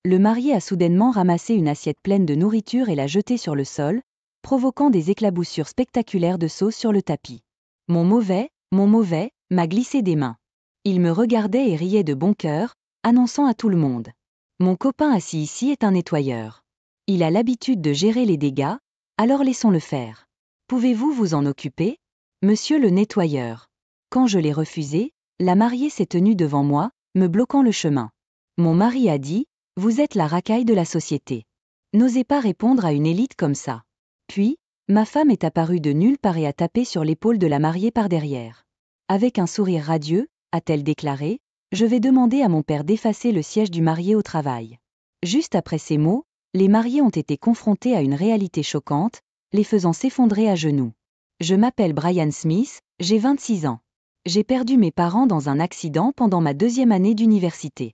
Le marié a soudainement ramassé une assiette pleine de nourriture et l'a jetée sur le sol, provoquant des éclaboussures spectaculaires de sauce sur le tapis. Mon mauvais, m'a glissé des mains. Il me regardait et riait de bon cœur, annonçant à tout le monde. Mon copain assis ici est un nettoyeur. Il a l'habitude de gérer les dégâts, alors laissons-le faire. Pouvez-vous vous en occuper, monsieur le nettoyeur? Quand je l'ai refusé, la mariée s'est tenue devant moi, me bloquant le chemin. Mon mari a dit, vous êtes la racaille de la société. N'osez pas répondre à une élite comme ça. Puis, ma femme est apparue de nulle part et a tapé sur l'épaule de la mariée par derrière. Avec un sourire radieux, a-t-elle déclaré, je vais demander à mon père d'effacer le siège du marié au travail. Juste après ces mots, les mariés ont été confrontés à une réalité choquante, les faisant s'effondrer à genoux. Je m'appelle Brian Smith, j'ai 26 ans. J'ai perdu mes parents dans un accident pendant ma 2e année d'université.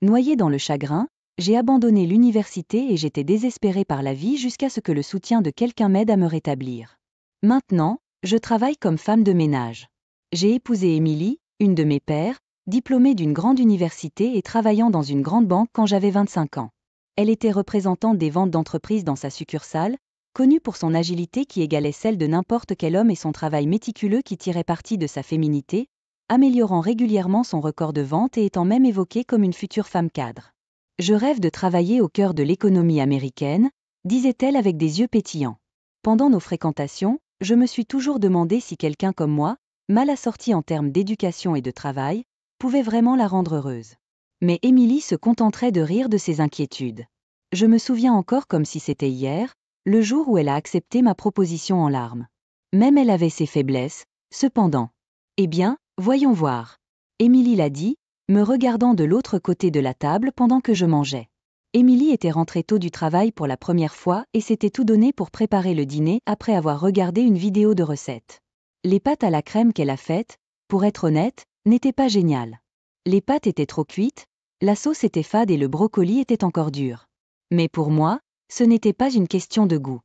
Noyé dans le chagrin, j'ai abandonné l'université et j'étais désespéré par la vie jusqu'à ce que le soutien de quelqu'un m'aide à me rétablir. Maintenant, je travaille comme femme de ménage. J'ai épousé Emily, une de mes pères, diplômée d'une grande université et travaillant dans une grande banque quand j'avais 25 ans. Elle était représentante des ventes d'entreprise dans sa succursale, connue pour son agilité qui égalait celle de n'importe quel homme et son travail méticuleux qui tirait parti de sa féminité, améliorant régulièrement son record de vente et étant même évoquée comme une future femme cadre. Je rêve de travailler au cœur de l'économie américaine, disait-elle avec des yeux pétillants. Pendant nos fréquentations, je me suis toujours demandé si quelqu'un comme moi, mal assorti en termes d'éducation et de travail, pouvait vraiment la rendre heureuse. Mais Emily se contenterait de rire de ses inquiétudes. Je me souviens encore comme si c'était hier, le jour où elle a accepté ma proposition en larmes. Même elle avait ses faiblesses, cependant. Eh bien, voyons voir. Emily l'a dit, me regardant de l'autre côté de la table pendant que je mangeais. Emily était rentrée tôt du travail pour la première fois et s'était tout donné pour préparer le dîner après avoir regardé une vidéo de recette. Les pâtes à la crème qu'elle a faites, pour être honnête, n'étaient pas géniales. Les pâtes étaient trop cuites, la sauce était fade et le brocoli était encore dur. Mais pour moi, ce n'était pas une question de goût.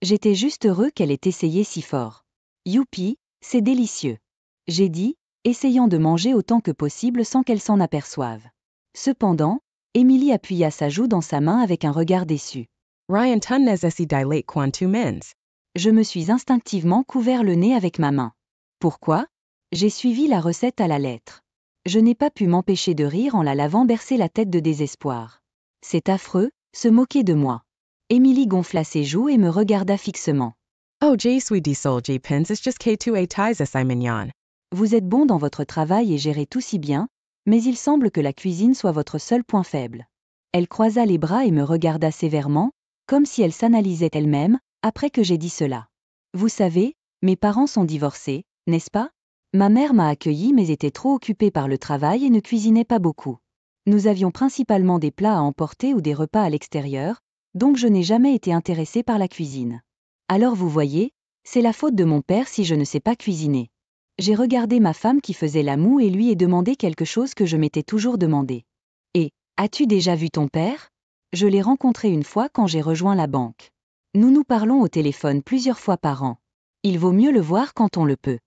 J'étais juste heureux qu'elle ait essayé si fort. Youpi, c'est délicieux. J'ai dit, essayant de manger autant que possible sans qu'elle s'en aperçoive. Cependant, Emily appuya sa joue dans sa main avec un regard déçu. Ryan Tunnezesi dilate quantum mens. Je me suis instinctivement couvert le nez avec ma main. Pourquoi? J'ai suivi la recette à la lettre. Je n'ai pas pu m'empêcher de rire en la lavant bercer la tête de désespoir. C'est affreux, se moquer de moi. Emily gonfla ses joues et me regarda fixement. Oh, J sweetie soul J pins is just K2A ties as I mignon. Vous êtes bon dans votre travail et gérez tout si bien, mais il semble que la cuisine soit votre seul point faible. Elle croisa les bras et me regarda sévèrement, comme si elle s'analysait elle-même, après que j'ai dit cela. Vous savez, mes parents sont divorcés, n'est-ce pas? Ma mère m'a accueillie mais était trop occupée par le travail et ne cuisinait pas beaucoup. Nous avions principalement des plats à emporter ou des repas à l'extérieur, donc je n'ai jamais été intéressée par la cuisine. Alors vous voyez, c'est la faute de mon père si je ne sais pas cuisiner. J'ai regardé ma femme qui faisait la moue et lui ai demandé quelque chose que je m'étais toujours demandé. Et, as-tu déjà vu ton père? Je l'ai rencontré une fois quand j'ai rejoint la banque. Nous nous parlons au téléphone plusieurs fois par an. Il vaut mieux le voir quand on le peut.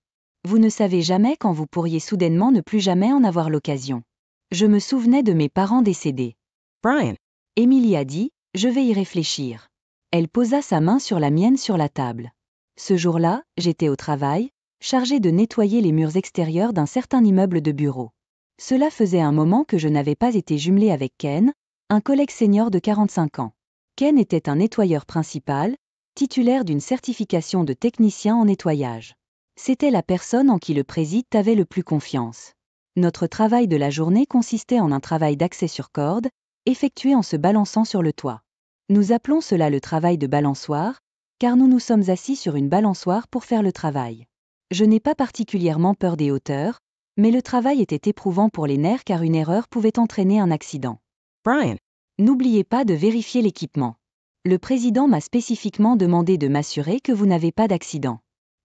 Vous ne savez jamais quand vous pourriez soudainement ne plus jamais en avoir l'occasion. Je me souvenais de mes parents décédés. Brian. Emily a dit, je vais y réfléchir. Elle posa sa main sur la mienne sur la table. Ce jour-là, j'étais au travail, chargée de nettoyer les murs extérieurs d'un certain immeuble de bureaux. Cela faisait un moment que je n'avais pas été jumelée avec Ken, un collègue senior de 45 ans. Ken était un nettoyeur principal, titulaire d'une certification de technicien en nettoyage. C'était la personne en qui le président avait le plus confiance. Notre travail de la journée consistait en un travail d'accès sur corde, effectué en se balançant sur le toit. Nous appelons cela le travail de balançoire, car nous nous sommes assis sur une balançoire pour faire le travail. Je n'ai pas particulièrement peur des hauteurs, mais le travail était éprouvant pour les nerfs car une erreur pouvait entraîner un accident. Brian. N'oubliez pas de vérifier l'équipement. Le président m'a spécifiquement demandé de m'assurer que vous n'avez pas d'accident.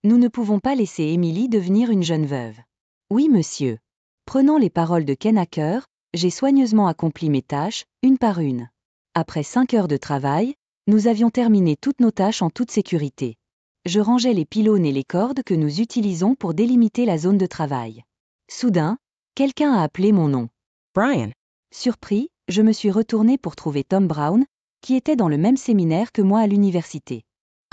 Nous ne pouvons pas laisser Emily devenir une jeune veuve. Oui, monsieur. Prenant les paroles de Ken à cœur, j'ai soigneusement accompli mes tâches, une par une. Après 5 heures de travail, nous avions terminé toutes nos tâches en toute sécurité. Je rangeais les pylônes et les cordes que nous utilisons pour délimiter la zone de travail. Soudain, quelqu'un a appelé mon nom. Brian. Surpris, Je me suis retournée pour trouver Tom Brown, qui était dans le même séminaire que moi à l'université.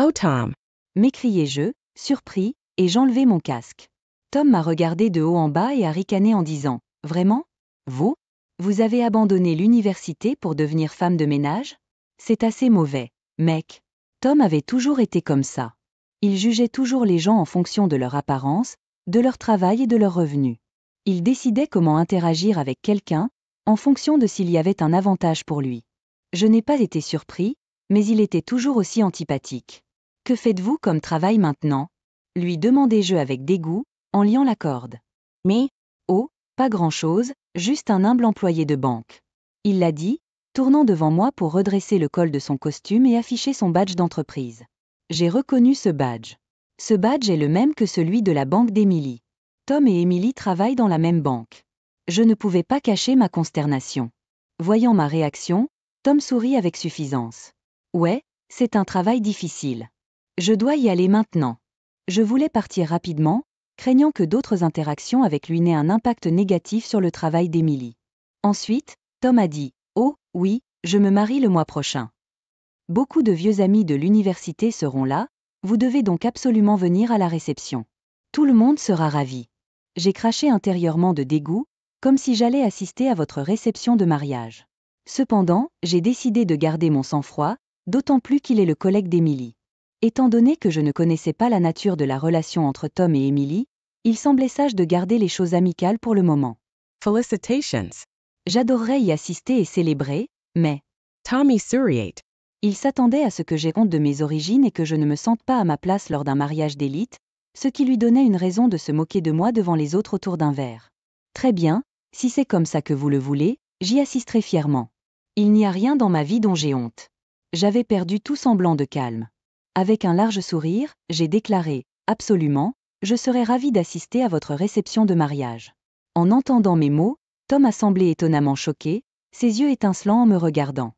Oh, Tom. M'écriai-je, surpris, et j'enlevai mon casque. Tom m'a regardé de haut en bas et a ricané en disant « Vraiment ? Vous ? Vous avez abandonné l'université pour devenir femme de ménage ? C'est assez mauvais, mec. » Tom avait toujours été comme ça. Il jugeait toujours les gens en fonction de leur apparence, de leur travail et de leurs revenus. Il décidait comment interagir avec quelqu'un, en fonction de s'il y avait un avantage pour lui. Je n'ai pas été surpris, mais il était toujours aussi antipathique. « Que faites-vous comme travail maintenant ? » lui demandai-je avec dégoût, en liant la corde. « Me? Oh, pas grand-chose, juste un humble employé de banque. » Il l'a dit, tournant devant moi pour redresser le col de son costume et afficher son badge d'entreprise. J'ai reconnu ce badge. Ce badge est le même que celui de la banque d'Emily. Tom et Emily travaillent dans la même banque. Je ne pouvais pas cacher ma consternation. Voyant ma réaction, Tom sourit avec suffisance. « Ouais, c'est un travail difficile. Je dois y aller maintenant. » Je voulais partir rapidement, craignant que d'autres interactions avec lui n'aient un impact négatif sur le travail d'Emily. Ensuite, Tom a dit « Oh, oui, je me marie le mois prochain. Beaucoup de vieux amis de l'université seront là, vous devez donc absolument venir à la réception. Tout le monde sera ravi. » J'ai craché intérieurement de dégoût, comme si j'allais assister à votre réception de mariage. Cependant, j'ai décidé de garder mon sang-froid, d'autant plus qu'il est le collègue d'Emily. Étant donné que je ne connaissais pas la nature de la relation entre Tom et Emily, il semblait sage de garder les choses amicales pour le moment. Felicitations. J'adorerais y assister et célébrer, mais Tommy souriait. il s'attendait à ce que j'ai honte de mes origines et que je ne me sente pas à ma place lors d'un mariage d'élite, ce qui lui donnait une raison de se moquer de moi devant les autres autour d'un verre. Très bien, si c'est comme ça que vous le voulez, j'y assisterai fièrement. Il n'y a rien dans ma vie dont j'ai honte. J'avais perdu tout semblant de calme. Avec un large sourire, j'ai déclaré « Absolument, je serais ravi d'assister à votre réception de mariage. » En entendant mes mots, Tom a semblé étonnamment choqué, ses yeux étincelants en me regardant.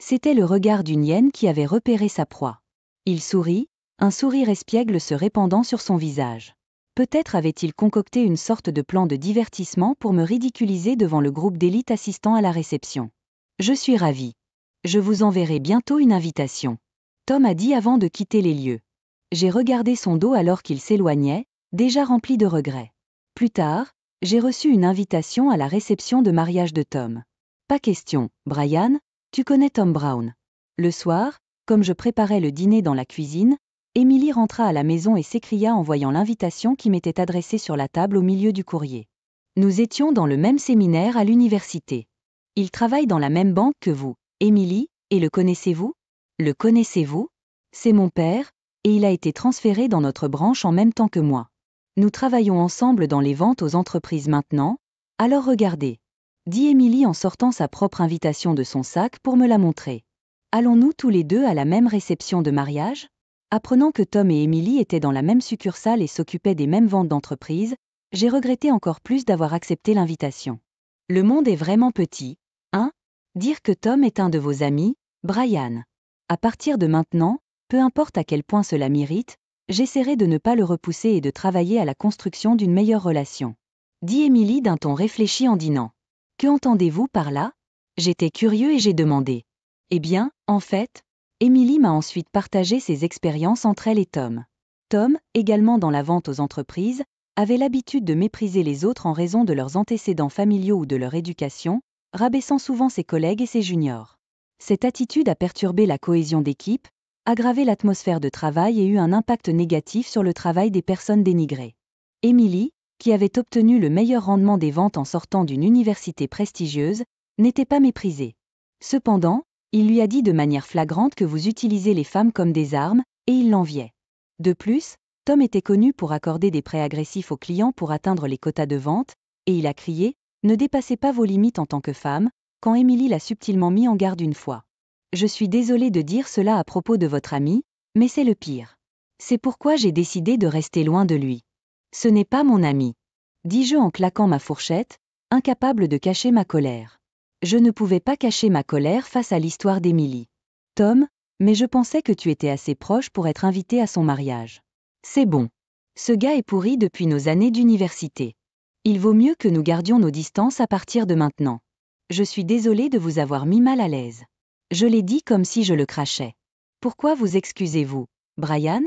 C'était le regard d'une hyène qui avait repéré sa proie. Il sourit, un sourire espiègle se répandant sur son visage. Peut-être avait-il concocté une sorte de plan de divertissement pour me ridiculiser devant le groupe d'élite assistant à la réception. Je suis ravi. Je vous enverrai bientôt une invitation. Tom a dit avant de quitter les lieux. J'ai regardé son dos alors qu'il s'éloignait, déjà rempli de regrets. Plus tard, j'ai reçu une invitation à la réception de mariage de Tom. Pas question, Brian, tu connais Tom Brown. Le soir, comme je préparais le dîner dans la cuisine, Emily rentra à la maison et s'écria en voyant l'invitation qui m'était adressée sur la table au milieu du courrier. Nous étions dans le même séminaire à l'université. Il travaille dans la même banque que vous, Emily, et le connaissez-vous ? Le connaissez-vous ? C'est mon père, et il a été transféré dans notre branche en même temps que moi. Nous travaillons ensemble dans les ventes aux entreprises maintenant, alors regardez, dit Emily en sortant sa propre invitation de son sac pour me la montrer. Allons-nous tous les deux à la même réception de mariage ? Apprenant que Tom et Emily étaient dans la même succursale et s'occupaient des mêmes ventes d'entreprise, j'ai regretté encore plus d'avoir accepté l'invitation. Le monde est vraiment petit, hein ? Dire que Tom est un de vos amis, Brian. À partir de maintenant, peu importe à quel point cela m'irrite, j'essaierai de ne pas le repousser et de travailler à la construction d'une meilleure relation. Dit Emily d'un ton réfléchi en dînant. Que entendez-vous par là ? J'étais curieux et j'ai demandé. Eh bien, en fait, Emily m'a ensuite partagé ses expériences entre elle et Tom. Tom, également dans la vente aux entreprises, avait l'habitude de mépriser les autres en raison de leurs antécédents familiaux ou de leur éducation, rabaissant souvent ses collègues et ses juniors. Cette attitude a perturbé la cohésion d'équipe, aggravé l'atmosphère de travail et eu un impact négatif sur le travail des personnes dénigrées. Emily, qui avait obtenu le meilleur rendement des ventes en sortant d'une université prestigieuse, n'était pas méprisée. Cependant, il lui a dit de manière flagrante que vous utilisez les femmes comme des armes, et il l'enviait. De plus, Tom était connu pour accorder des prêts agressifs aux clients pour atteindre les quotas de vente, et il a crié « Ne dépassez pas vos limites en tant que femme », quand Emily l'a subtilement mis en garde une fois. Je suis désolée de dire cela à propos de votre ami, mais c'est le pire. C'est pourquoi j'ai décidé de rester loin de lui. Ce n'est pas mon ami. Dis-je en claquant ma fourchette, incapable de cacher ma colère. Je ne pouvais pas cacher ma colère face à l'histoire d'Emily. Tom, mais je pensais que tu étais assez proche pour être invité à son mariage. C'est bon. Ce gars est pourri depuis nos années d'université. Il vaut mieux que nous gardions nos distances à partir de maintenant. Je suis désolée de vous avoir mis mal à l'aise. Je l'ai dit comme si je le crachais. Pourquoi vous excusez-vous, Brian?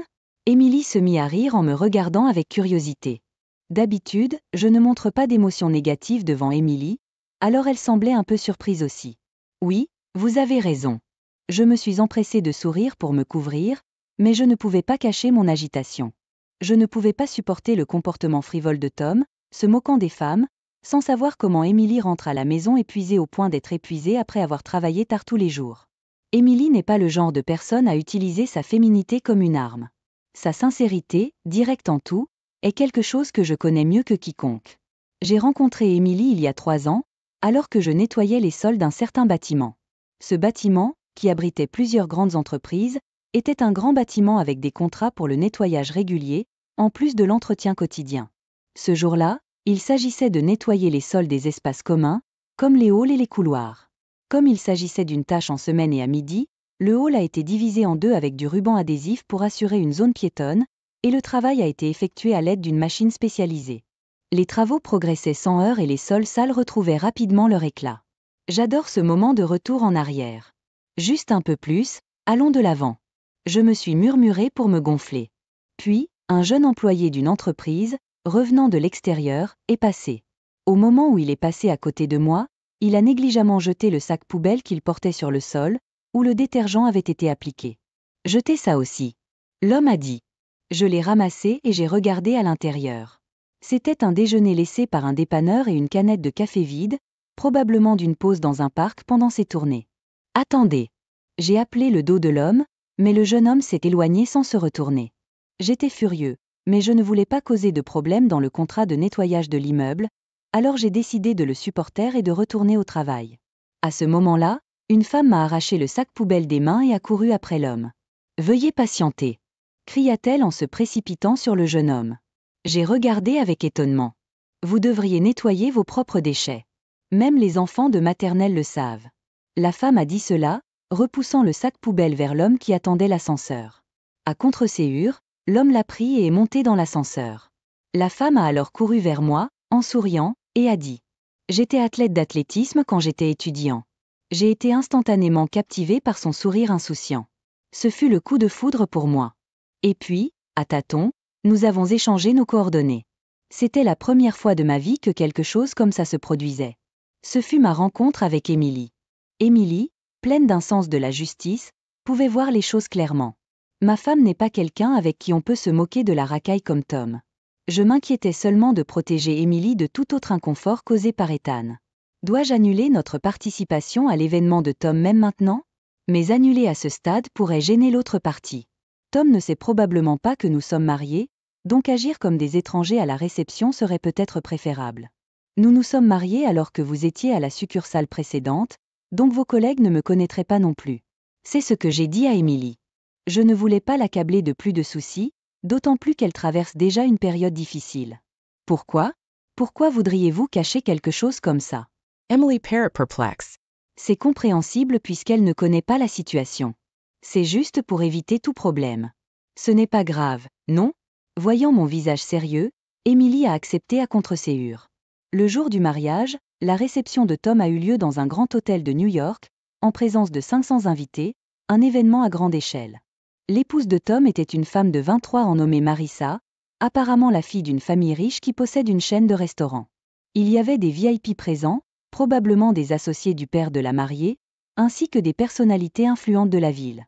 Emily se mit à rire en me regardant avec curiosité. D'habitude, je ne montre pas d'émotion négative devant Emily, alors elle semblait un peu surprise aussi. Oui, vous avez raison. Je me suis empressée de sourire pour me couvrir, mais je ne pouvais pas cacher mon agitation. Je ne pouvais pas supporter le comportement frivole de Tom, se moquant des femmes, sans savoir comment Emily rentre à la maison épuisée au point d'être épuisée après avoir travaillé tard tous les jours. Emily n'est pas le genre de personne à utiliser sa féminité comme une arme. Sa sincérité, directe en tout, est quelque chose que je connais mieux que quiconque. J'ai rencontré Emily il y a 3 ans, alors que je nettoyais les sols d'un certain bâtiment. Ce bâtiment, qui abritait plusieurs grandes entreprises, était un grand bâtiment avec des contrats pour le nettoyage régulier, en plus de l'entretien quotidien. Ce jour-là, il s'agissait de nettoyer les sols des espaces communs, comme les halls et les couloirs. Comme il s'agissait d'une tâche en semaine et à midi, le hall a été divisé en 2 avec du ruban adhésif pour assurer une zone piétonne, et le travail a été effectué à l'aide d'une machine spécialisée. Les travaux progressaient sans heurts et les sols sales retrouvaient rapidement leur éclat. J'adore ce moment de retour en arrière. Juste un peu plus, allons de l'avant. Je me suis murmuré pour me gonfler. Puis, un jeune employé d'une entreprise, revenant de l'extérieur, est passé. Au moment où il est passé à côté de moi, il a négligemment jeté le sac poubelle qu'il portait sur le sol, où le détergent avait été appliqué. Jetez ça aussi. L'homme a dit. Je l'ai ramassé et j'ai regardé à l'intérieur. C'était un déjeuner laissé par un dépanneur et une canette de café vide, probablement d'une pause dans un parc pendant ses tournées. Attendez. J'ai appelé le dos de l'homme, mais le jeune homme s'est éloigné sans se retourner. J'étais furieux, mais je ne voulais pas causer de problème dans le contrat de nettoyage de l'immeuble, alors j'ai décidé de le supporter et de retourner au travail. À ce moment-là, une femme m'a arraché le sac poubelle des mains et a couru après l'homme. « Veuillez patienter !» cria-t-elle en se précipitant sur le jeune homme. J'ai regardé avec étonnement. Vous devriez nettoyer vos propres déchets. Même les enfants de maternelle le savent. La femme a dit cela, repoussant le sac poubelle vers l'homme qui attendait l'ascenseur. À contre-séhur, l'homme l'a pris et est monté dans l'ascenseur. La femme a alors couru vers moi, en souriant, et a dit « J'étais athlète d'athlétisme quand j'étais étudiant. » J'ai été instantanément captivé par son sourire insouciant. Ce fut le coup de foudre pour moi. Et puis, à tâtons, nous avons échangé nos coordonnées. C'était la première fois de ma vie que quelque chose comme ça se produisait. Ce fut ma rencontre avec Emily. Emily, pleine d'un sens de la justice, pouvait voir les choses clairement. Ma femme n'est pas quelqu'un avec qui on peut se moquer de la racaille comme Tom. Je m'inquiétais seulement de protéger Emily de tout autre inconfort causé par Ethan. Dois-je annuler notre participation à l'événement de Tom même maintenant? Mais annuler à ce stade pourrait gêner l'autre partie. Tom ne sait probablement pas que nous sommes mariés, donc agir comme des étrangers à la réception serait peut-être préférable. Nous nous sommes mariés alors que vous étiez à la succursale précédente, donc vos collègues ne me connaîtraient pas non plus. C'est ce que j'ai dit à Emily. Je ne voulais pas l'accabler de plus de soucis, d'autant plus qu'elle traverse déjà une période difficile. Pourquoi? Pourquoi voudriez-vous cacher quelque chose comme ça? Emily parrot perplexed. C'est compréhensible puisqu'elle ne connaît pas la situation. C'est juste pour éviter tout problème. Ce n'est pas grave, non? Voyant mon visage sérieux, Emily a accepté à contre-séhur. Le jour du mariage, la réception de Tom a eu lieu dans un grand hôtel de New York, en présence de 500 invités, un événement à grande échelle. L'épouse de Tom était une femme de 23 ans nommée Marissa, apparemment la fille d'une famille riche qui possède une chaîne de restaurants. Il y avait des VIP présents, probablement des associés du père de la mariée, ainsi que des personnalités influentes de la ville.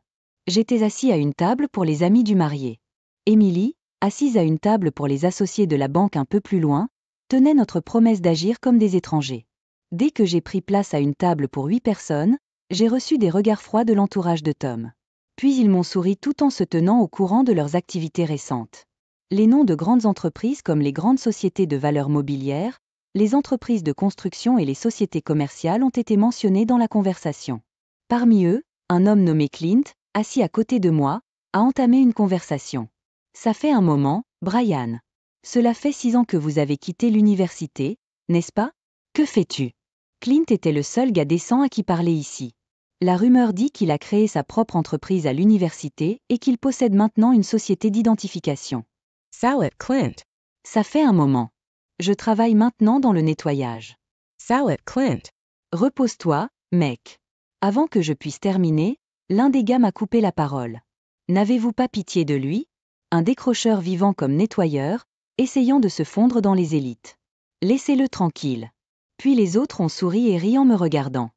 J'étais assis à une table pour les amis du marié. Emily, assise à une table pour les associés de la banque un peu plus loin, tenait notre promesse d'agir comme des étrangers. Dès que j'ai pris place à une table pour 8 personnes, j'ai reçu des regards froids de l'entourage de Tom. Puis ils m'ont souri tout en se tenant au courant de leurs activités récentes. Les noms de grandes entreprises comme les grandes sociétés de valeurs mobilières, les entreprises de construction et les sociétés commerciales ont été mentionnés dans la conversation. Parmi eux, un homme nommé Clint, assis à côté de moi, a entamé une conversation. Ça fait un moment, Brian. Cela fait 6 ans que vous avez quitté l'université, n'est-ce pas? Que fais-tu? Clint était le seul gars décent à qui parler ici. La rumeur dit qu'il a créé sa propre entreprise à l'université et qu'il possède maintenant une société d'identification. Salad Clint. Ça fait un moment. Je travaille maintenant dans le nettoyage. Salad Clint. Repose-toi, mec. Avant que je puisse terminer, l'un des gars m'a coupé la parole. N'avez-vous pas pitié de lui? Un décrocheur vivant comme nettoyeur, essayant de se fondre dans les élites. Laissez-le tranquille. Puis les autres ont souri et ri en me regardant.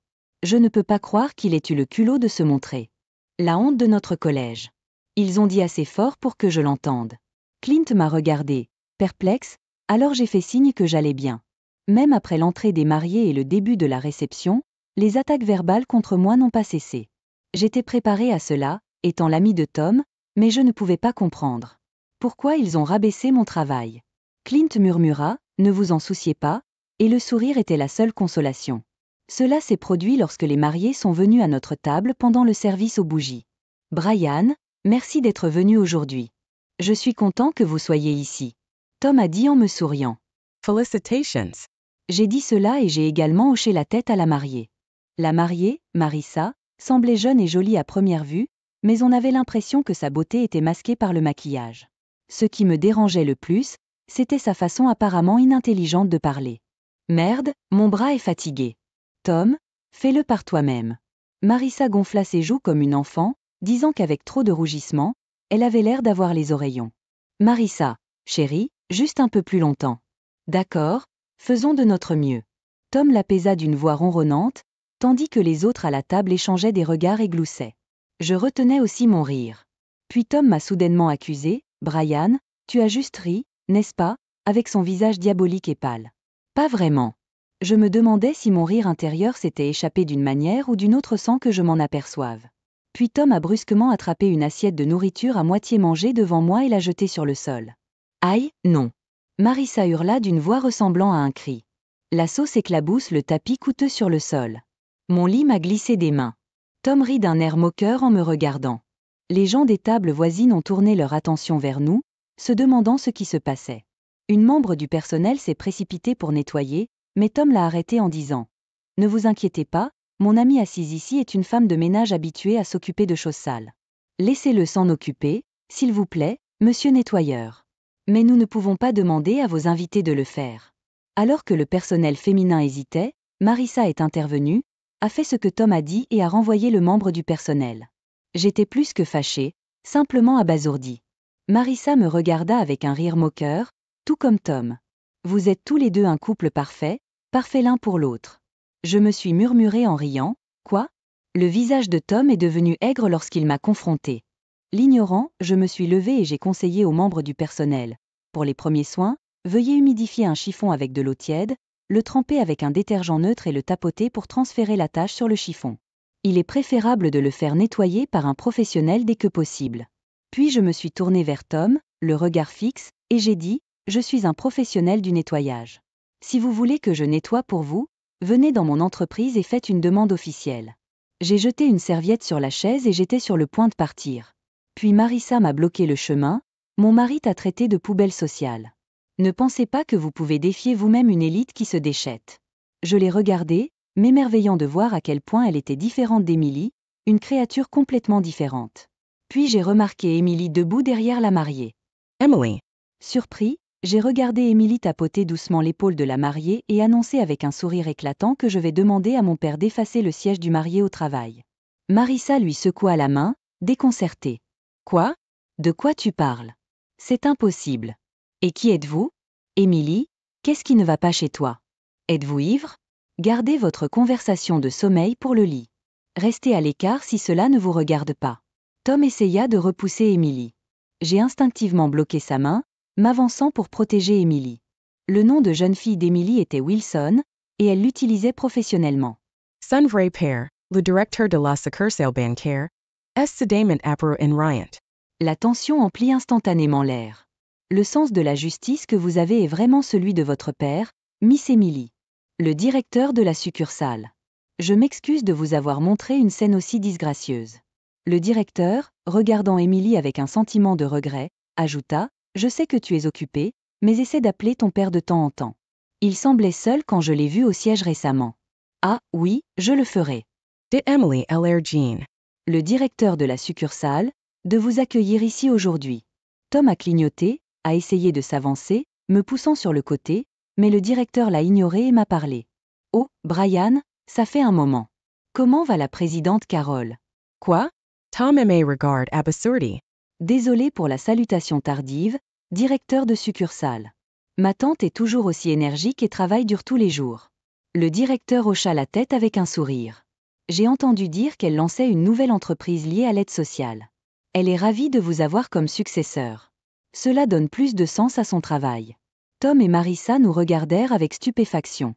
Je ne peux pas croire qu'il ait eu le culot de se montrer. La honte de notre collège. Ils ont dit assez fort pour que je l'entende. Clint m'a regardé, perplexe, alors j'ai fait signe que j'allais bien. Même après l'entrée des mariés et le début de la réception, les attaques verbales contre moi n'ont pas cessé. J'étais préparée à cela, étant l'ami de Tom, mais je ne pouvais pas comprendre. Pourquoi ils ont rabaissé mon travail? Clint murmura, ne vous en souciez pas, et le sourire était la seule consolation. Cela s'est produit lorsque les mariés sont venus à notre table pendant le service aux bougies. Brian, merci d'être venu aujourd'hui. Je suis content que vous soyez ici. Tom a dit en me souriant. Felicitations. J'ai dit cela et j'ai également hoché la tête à la mariée. La mariée, Marissa, semblait jeune et jolie à première vue, mais on avait l'impression que sa beauté était masquée par le maquillage. Ce qui me dérangeait le plus, c'était sa façon apparemment inintelligente de parler. Merde, mon bras est fatigué. Tom, fais-le par toi-même. Marissa gonfla ses joues comme une enfant, disant qu'avec trop de rougissement, elle avait l'air d'avoir les oreillons. Marissa, chérie, juste un peu plus longtemps. D'accord, faisons de notre mieux. Tom l'apaisa d'une voix ronronnante, tandis que les autres à la table échangeaient des regards et gloussaient. Je retenais aussi mon rire. Puis Tom m'a soudainement accusé, Brian, tu as juste ri, n'est-ce pas, avec son visage diabolique et pâle. Pas vraiment. Je me demandais si mon rire intérieur s'était échappé d'une manière ou d'une autre sans que je m'en aperçoive. Puis Tom a brusquement attrapé une assiette de nourriture à moitié mangée devant moi et l'a jetée sur le sol. Aïe, non. Marissa hurla d'une voix ressemblant à un cri. La sauce éclabousse le tapis coûteux sur le sol. Mon lit m'a glissé des mains. Tom rit d'un air moqueur en me regardant. Les gens des tables voisines ont tourné leur attention vers nous, se demandant ce qui se passait. Une membre du personnel s'est précipitée pour nettoyer, mais Tom l'a arrêtée en disant « Ne vous inquiétez pas, mon amie assise ici est une femme de ménage habituée à s'occuper de choses sales. Laissez-le s'en occuper, s'il vous plaît, monsieur nettoyeur. Mais nous ne pouvons pas demander à vos invités de le faire. » Alors que le personnel féminin hésitait, Marissa est intervenue, a fait ce que Tom a dit et a renvoyé le membre du personnel. J'étais plus que fâchée, simplement abasourdie. Marissa me regarda avec un rire moqueur, tout comme Tom. Vous êtes tous les deux un couple parfait l'un pour l'autre. Je me suis murmurée en riant, quoi? Le visage de Tom est devenu aigre lorsqu'il m'a confrontée. L'ignorant, je me suis levée et j'ai conseillé aux membres du personnel. Pour les premiers soins, veuillez humidifier un chiffon avec de l'eau tiède, le tremper avec un détergent neutre et le tapoter pour transférer la tâche sur le chiffon. Il est préférable de le faire nettoyer par un professionnel dès que possible. Puis je me suis tournée vers Tom, le regard fixe, et j'ai dit, je suis un professionnel du nettoyage. Si vous voulez que je nettoie pour vous, venez dans mon entreprise et faites une demande officielle. J'ai jeté une serviette sur la chaise et j'étais sur le point de partir. Puis Marissa m'a bloqué le chemin, mon mari t'a traité de poubelle sociale. Ne pensez pas que vous pouvez défier vous-même une élite qui se déchète. Je l'ai regardée, m'émerveillant de voir à quel point elle était différente d'Emily, une créature complètement différente. Puis j'ai remarqué Emily debout derrière la mariée. Emily. Surpris, j'ai regardé Emily tapoter doucement l'épaule de la mariée et annoncer avec un sourire éclatant que je vais demander à mon père d'effacer le siège du marié au travail. Marissa lui secoua la main, déconcertée. Quoi? De quoi tu parles? C'est impossible. Et qui êtes-vous? Emily, qu'est-ce qui ne va pas chez toi? Êtes-vous ivre? Gardez votre conversation de sommeil pour le lit. Restez à l'écart si cela ne vous regarde pas. Tom essaya de repousser Emily. J'ai instinctivement bloqué sa main, m'avançant pour protéger Emily. Le nom de jeune fille d'Emily était Wilson, et elle l'utilisait professionnellement. Sunvray Pair, le directeur de la succursale bancaire, est Damon Apro en Riant. La tension emplit instantanément l'air. Le sens de la justice que vous avez est vraiment celui de votre père, Miss Emily. Le directeur de la succursale. Je m'excuse de vous avoir montré une scène aussi disgracieuse. Le directeur, regardant Emily avec un sentiment de regret, ajouta, je sais que tu es occupé, mais essaie d'appeler ton père de temps en temps. Il semblait seul quand je l'ai vu au siège récemment. Ah, oui, je le ferai. Dit Emily L.R. Jean. Le directeur de la succursale, de vous accueillir ici aujourd'hui. Tom a clignoté, a essayé de s'avancer, me poussant sur le côté, mais le directeur l'a ignoré et m'a parlé. Oh, Brian, Ça fait un moment. Comment va la présidente Carole? Quoi? Tom me regard absurdi. Désolé pour la salutation tardive, directeur de succursale. Ma tante est toujours aussi énergique et travaille dur tous les jours. Le directeur hocha la tête avec un sourire. J'ai entendu dire qu'elle lançait une nouvelle entreprise liée à l'aide sociale. Elle est ravie de vous avoir comme successeur. Cela donne plus de sens à son travail. Tom et Marissa nous regardèrent avec stupéfaction.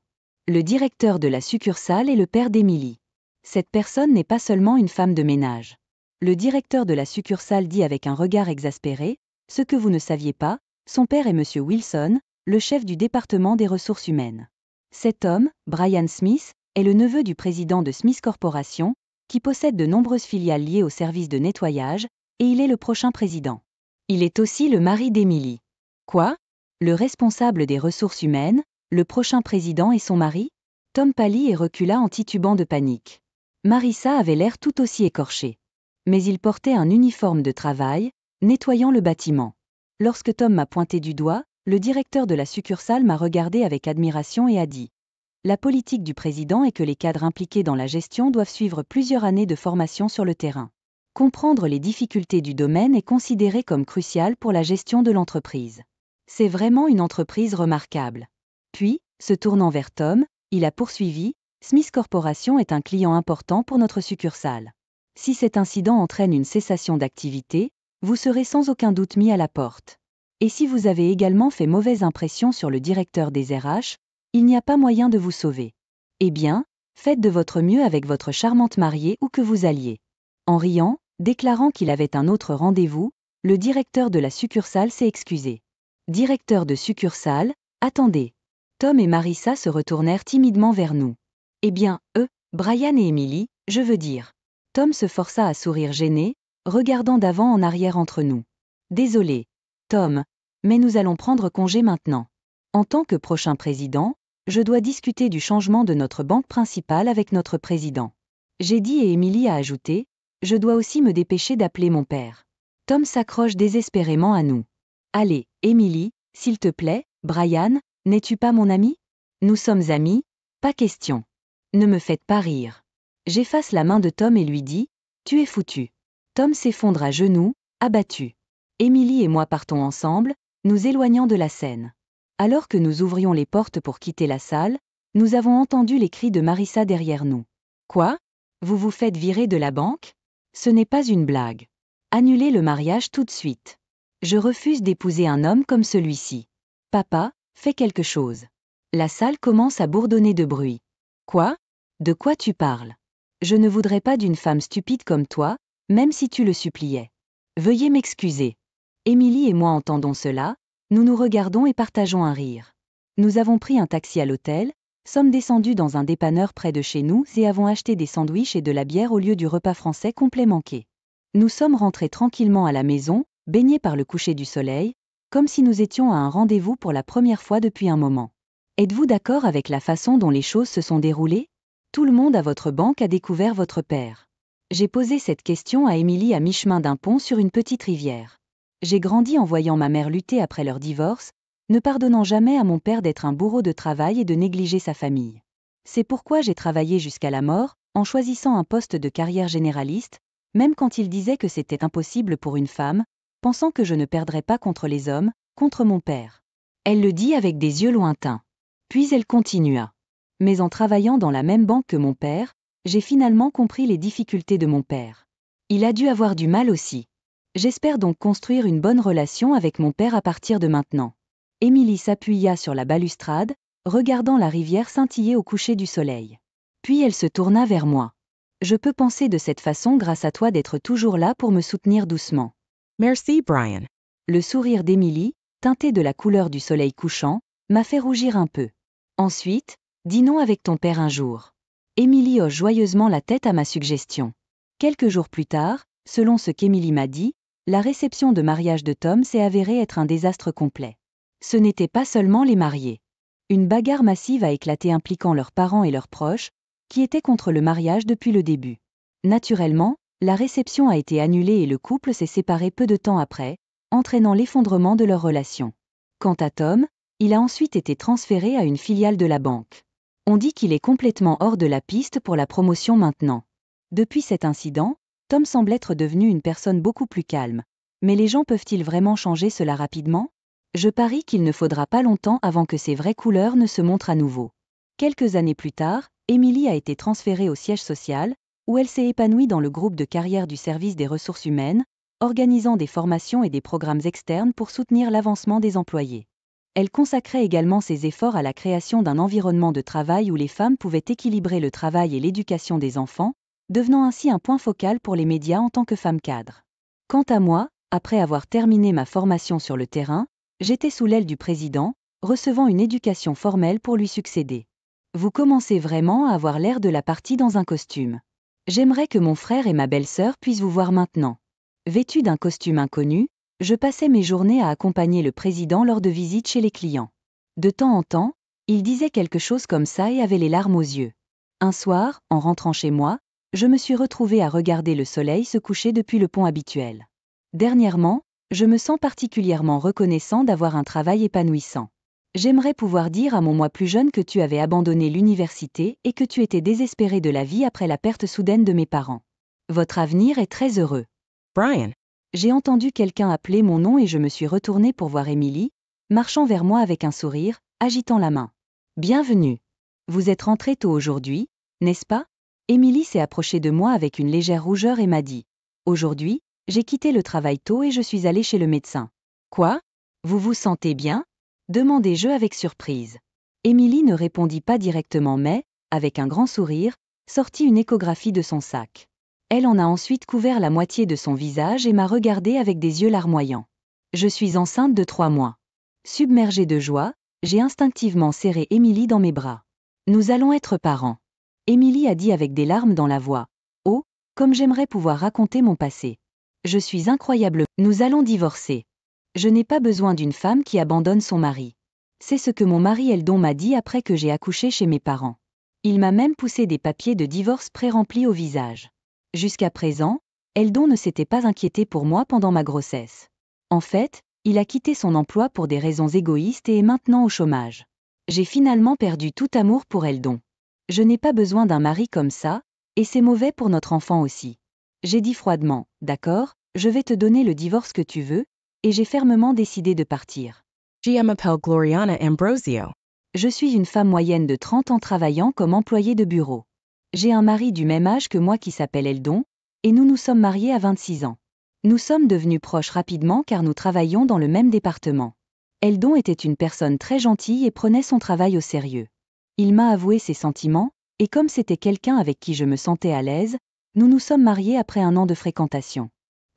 Le directeur de la succursale est le père d'Émilie. Cette personne n'est pas seulement une femme de ménage. Le directeur de la succursale dit avec un regard exaspéré, « Ce que vous ne saviez pas, son père est M. Wilson, le chef du département des ressources humaines. Cet homme, Brian Smith, est le neveu du président de Smith Corporation, qui possède de nombreuses filiales liées au service de nettoyage, et il est le prochain président. Il est aussi le mari d'Émilie. » Quoi? Le responsable des ressources humaines, le prochain président et son mari? Tom pâlit et recula en titubant de panique. Marissa avait l'air tout aussi écorchée. Mais il portait un uniforme de travail, nettoyant le bâtiment. Lorsque Tom m'a pointé du doigt, le directeur de la succursale m'a regardé avec admiration et a dit : « La politique du président est que les cadres impliqués dans la gestion doivent suivre plusieurs années de formation sur le terrain. Comprendre les difficultés du domaine est considéré comme crucial pour la gestion de l'entreprise. C'est vraiment une entreprise remarquable. » Puis, se tournant vers Tom, il a poursuivi : « Smith Corporation est un client important pour notre succursale. Si cet incident entraîne une cessation d'activité, vous serez sans aucun doute mis à la porte. Et si vous avez également fait mauvaise impression sur le directeur des RH, il n'y a pas moyen de vous sauver. Eh bien, faites de votre mieux avec votre charmante mariée où que vous alliez. » En riant, déclarant qu'il avait un autre rendez-vous, le directeur de la succursale s'est excusé. « Directeur de succursale, attendez. » Tom et Marissa se retournèrent timidement vers nous. « Eh bien, Brian et Émilie, je veux dire. » Tom se força à sourire gêné, regardant d'avant en arrière entre nous. « Désolé, Tom, mais nous allons prendre congé maintenant. En tant que prochain président, je dois discuter du changement de notre banque principale avec notre président. » J'ai dit et Émilie a ajouté : « Je dois aussi me dépêcher d'appeler mon père. » Tom s'accroche désespérément à nous. « Allez, Émilie, s'il te plaît, Brian, n'es-tu pas mon ami ? Nous sommes amis, pas question. Ne me faites pas rire. » J'efface la main de Tom et lui dis : « Tu es foutu. » Tom s'effondre à genoux, abattu. Émilie et moi partons ensemble, nous éloignant de la scène. Alors que nous ouvrions les portes pour quitter la salle, nous avons entendu les cris de Marissa derrière nous. « Quoi ? Vous vous faites virer de la banque ? Ce n'est pas une blague. Annulez le mariage tout de suite. Je refuse d'épouser un homme comme celui-ci. Papa, fais quelque chose. » La salle commence à bourdonner de bruit. « Quoi ? De quoi tu parles ? Je ne voudrais pas d'une femme stupide comme toi, même si tu le suppliais. Veuillez m'excuser. » Émilie et moi entendons cela, nous nous regardons et partageons un rire. Nous avons pris un taxi à l'hôtel, sommes descendus dans un dépanneur près de chez nous et avons acheté des sandwichs et de la bière au lieu du repas français complet manqué. Nous sommes rentrés tranquillement à la maison, baignés par le coucher du soleil, comme si nous étions à un rendez-vous pour la première fois depuis un moment. Êtes-vous d'accord avec la façon dont les choses se sont déroulées ? Tout le monde à votre banque a découvert votre père. J'ai posé cette question à Émilie à mi-chemin d'un pont sur une petite rivière. J'ai grandi en voyant ma mère lutter après leur divorce, ne pardonnant jamais à mon père d'être un bourreau de travail et de négliger sa famille. C'est pourquoi j'ai travaillé jusqu'à la mort, en choisissant un poste de carrière généraliste, même quand il disait que c'était impossible pour une femme, pensant que je ne perdrais pas contre les hommes, contre mon père. Elle le dit avec des yeux lointains. Puis elle continua. Mais en travaillant dans la même banque que mon père, j'ai finalement compris les difficultés de mon père. Il a dû avoir du mal aussi. J'espère donc construire une bonne relation avec mon père à partir de maintenant. Émilie s'appuya sur la balustrade, regardant la rivière scintiller au coucher du soleil. Puis elle se tourna vers moi. Je peux penser de cette façon grâce à toi d'être toujours là pour me soutenir doucement. Merci, Brian. Le sourire d'Émilie, teinté de la couleur du soleil couchant, m'a fait rougir un peu. Ensuite, dînons avec ton père un jour. Émilie hoche joyeusement la tête à ma suggestion. Quelques jours plus tard, selon ce qu'Émilie m'a dit, la réception de mariage de Tom s'est avérée être un désastre complet. Ce n'était pas seulement les mariés. Une bagarre massive a éclaté impliquant leurs parents et leurs proches, qui étaient contre le mariage depuis le début. Naturellement, la réception a été annulée et le couple s'est séparé peu de temps après, entraînant l'effondrement de leur relation. Quant à Tom, il a ensuite été transféré à une filiale de la banque. On dit qu'il est complètement hors de la piste pour la promotion maintenant. Depuis cet incident, Tom semble être devenu une personne beaucoup plus calme. Mais les gens peuvent-ils vraiment changer cela rapidement? Je parie qu'il ne faudra pas longtemps avant que ses vraies couleurs ne se montrent à nouveau. Quelques années plus tard, Emily a été transférée au siège social, où elle s'est épanouie dans le groupe de carrière du service des ressources humaines, organisant des formations et des programmes externes pour soutenir l'avancement des employés. Elle consacrait également ses efforts à la création d'un environnement de travail où les femmes pouvaient équilibrer le travail et l'éducation des enfants, devenant ainsi un point focal pour les médias en tant que femme cadre. Quant à moi, après avoir terminé ma formation sur le terrain, j'étais sous l'aile du président, recevant une éducation formelle pour lui succéder. Vous commencez vraiment à avoir l'air de la partie dans un costume. J'aimerais que mon frère et ma belle-sœur puissent vous voir maintenant. Vêtu d'un costume inconnu, je passais mes journées à accompagner le président lors de visites chez les clients. De temps en temps, il disait quelque chose comme ça et avait les larmes aux yeux. Un soir, en rentrant chez moi, je me suis retrouvée à regarder le soleil se coucher depuis le pont habituel. Dernièrement, je me sens particulièrement reconnaissant d'avoir un travail épanouissant. J'aimerais pouvoir dire à mon moi plus jeune que tu avais abandonné l'université et que tu étais désespéré de la vie après la perte soudaine de mes parents. Votre avenir est très heureux. Brian. J'ai entendu quelqu'un appeler mon nom et je me suis retournée pour voir Emily, marchant vers moi avec un sourire, agitant la main. Bienvenue. Vous êtes rentrée tôt aujourd'hui, n'est-ce pas? Emily s'est approchée de moi avec une légère rougeur et m'a dit. Aujourd'hui, j'ai quitté le travail tôt et je suis allée chez le médecin. Quoi? Vous vous sentez bien? Demandai-je avec surprise. Emily ne répondit pas directement mais, avec un grand sourire, sortit une échographie de son sac. Elle en a ensuite couvert la moitié de son visage et m'a regardée avec des yeux larmoyants. Je suis enceinte de 3 mois. Submergée de joie, j'ai instinctivement serré Emily dans mes bras. Nous allons être parents. Emily a dit avec des larmes dans la voix. Oh, comme j'aimerais pouvoir raconter mon passé. Je suis incroyable. Nous allons divorcer. Je n'ai pas besoin d'une femme qui abandonne son mari. C'est ce que mon mari Eldon m'a dit après que j'ai accouché chez mes parents. Il m'a même poussé des papiers de divorce pré-remplis au visage. Jusqu'à présent, Eldon ne s'était pas inquiété pour moi pendant ma grossesse. En fait, il a quitté son emploi pour des raisons égoïstes et est maintenant au chômage. J'ai finalement perdu tout amour pour Eldon. Je n'ai pas besoin d'un mari comme ça, et c'est mauvais pour notre enfant aussi. J'ai dit froidement, d'accord, je vais te donner le divorce que tu veux, et j'ai fermement décidé de partir. GM appelle Gloriana Ambrosio. Je suis une femme moyenne de 30 ans travaillant comme employée de bureau. J'ai un mari du même âge que moi qui s'appelle Eldon, et nous nous sommes mariés à 26 ans. Nous sommes devenus proches rapidement car nous travaillions dans le même département. Eldon était une personne très gentille et prenait son travail au sérieux. Il m'a avoué ses sentiments, et comme c'était quelqu'un avec qui je me sentais à l'aise, nous nous sommes mariés après 1 an de fréquentation.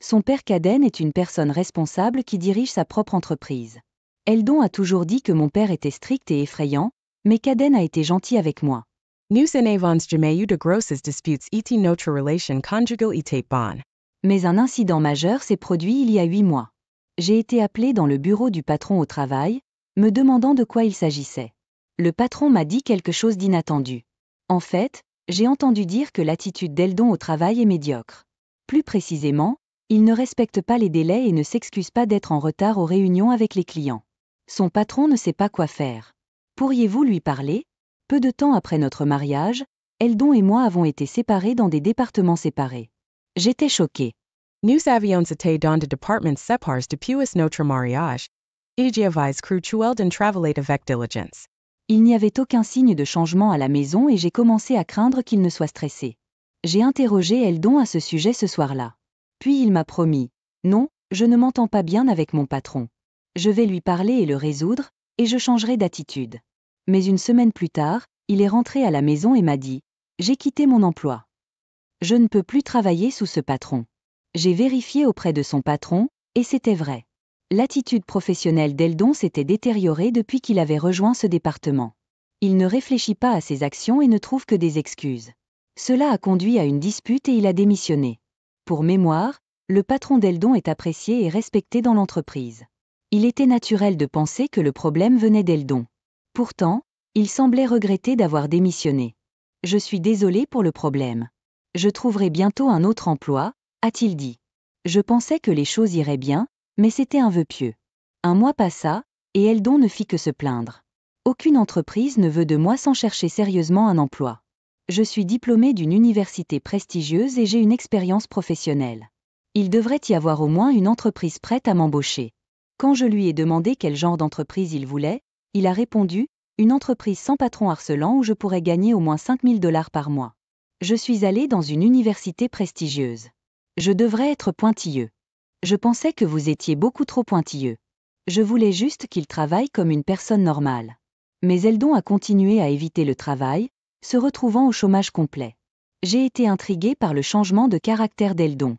Son père Caden est une personne responsable qui dirige sa propre entreprise. Eldon a toujours dit que mon père était strict et effrayant, mais Caden a été gentil avec moi. Nous en avons jamais eu de grosses disputes et notre relation conjugale était bonne. Mais un incident majeur s'est produit il y a 8 mois. J'ai été appelée dans le bureau du patron au travail, me demandant de quoi il s'agissait. Le patron m'a dit quelque chose d'inattendu. En fait, j'ai entendu dire que l'attitude d'Eldon au travail est médiocre. Plus précisément, il ne respecte pas les délais et ne s'excuse pas d'être en retard aux réunions avec les clients. Son patron ne sait pas quoi faire. Pourriez-vous lui parler? Peu de temps après notre mariage, Eldon et moi avons été séparés dans des départements séparés. J'étais choquée. Nous avions été dans des départements séparés depuis notre mariage. Et j'avais cruel d'en travailler avec diligence. Il n'y avait aucun signe de changement à la maison et j'ai commencé à craindre qu'il ne soit stressé. J'ai interrogé Eldon à ce sujet ce soir-là. Puis il m'a promis, non, je ne m'entends pas bien avec mon patron. Je vais lui parler et le résoudre, et je changerai d'attitude. Mais 1 semaine plus tard, il est rentré à la maison et m'a dit, j'ai quitté mon emploi. Je ne peux plus travailler sous ce patron. J'ai vérifié auprès de son patron, et c'était vrai. L'attitude professionnelle d'Eldon s'était détériorée depuis qu'il avait rejoint ce département. Il ne réfléchit pas à ses actions et ne trouve que des excuses. Cela a conduit à une dispute et il a démissionné. Pour mémoire, le patron d'Eldon est apprécié et respecté dans l'entreprise. Il était naturel de penser que le problème venait d'Eldon. Pourtant, il semblait regretter d'avoir démissionné. Je suis désolé pour le problème. Je trouverai bientôt un autre emploi, a-t-il dit. Je pensais que les choses iraient bien, mais c'était un vœu pieux. 1 mois passa, et Eldon ne fit que se plaindre. Aucune entreprise ne veut de moi sans chercher sérieusement un emploi. Je suis diplômée d'une université prestigieuse et j'ai une expérience professionnelle. Il devrait y avoir au moins une entreprise prête à m'embaucher. Quand je lui ai demandé quel genre d'entreprise il voulait, il a répondu, une entreprise sans patron harcelant où je pourrais gagner au moins $5 000 par mois. Je suis allée dans une université prestigieuse. Je devrais être pointilleux. Je pensais que vous étiez beaucoup trop pointilleux. Je voulais juste qu'il travaille comme une personne normale. Mais Eldon a continué à éviter le travail, se retrouvant au chômage complet. J'ai été intriguée par le changement de caractère d'Eldon.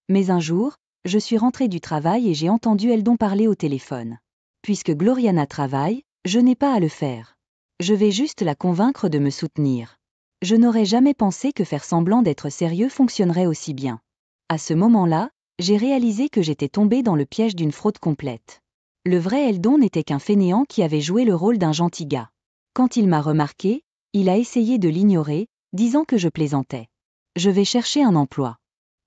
Mais un jour, je suis rentrée du travail et j'ai entendu Eldon parler au téléphone. Puisque Gloriana travaille, je n'ai pas à le faire. Je vais juste la convaincre de me soutenir. Je n'aurais jamais pensé que faire semblant d'être sérieux fonctionnerait aussi bien. À ce moment-là, j'ai réalisé que j'étais tombée dans le piège d'une fraude complète. Le vrai Eldon n'était qu'un fainéant qui avait joué le rôle d'un gentil gars. Quand il m'a remarqué, il a essayé de l'ignorer, disant que je plaisantais. Je vais chercher un emploi.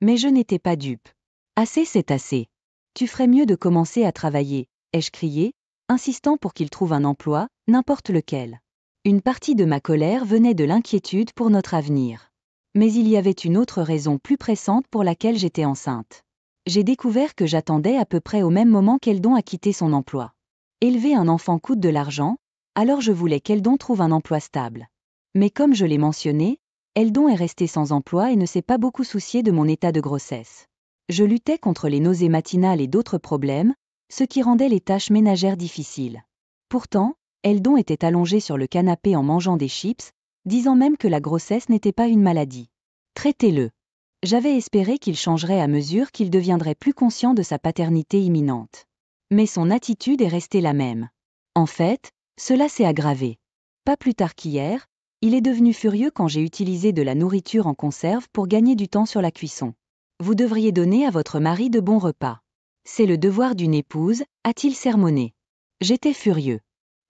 Mais je n'étais pas dupe. Assez, c'est assez. Tu ferais mieux de commencer à travailler, ai-je crié, insistant pour qu'il trouve un emploi, n'importe lequel. Une partie de ma colère venait de l'inquiétude pour notre avenir. Mais il y avait une autre raison plus pressante pour laquelle j'étais enceinte. J'ai découvert que j'attendais à peu près au même moment qu'Eldon a quitté son emploi. Élever un enfant coûte de l'argent, alors je voulais qu'Eldon trouve un emploi stable. Mais comme je l'ai mentionné, Eldon est resté sans emploi et ne s'est pas beaucoup soucié de mon état de grossesse. Je luttais contre les nausées matinales et d'autres problèmes, ce qui rendait les tâches ménagères difficiles. Pourtant, Eldon était allongé sur le canapé en mangeant des chips, disant même que la grossesse n'était pas une maladie. Traitez-le. J'avais espéré qu'il changerait à mesure qu'il deviendrait plus conscient de sa paternité imminente. Mais son attitude est restée la même. En fait, cela s'est aggravé. Pas plus tard qu'hier, il est devenu furieux quand j'ai utilisé de la nourriture en conserve pour gagner du temps sur la cuisson. Vous devriez donner à votre mari de bons repas. C'est le devoir d'une épouse, a-t-il sermonné. J'étais furieux.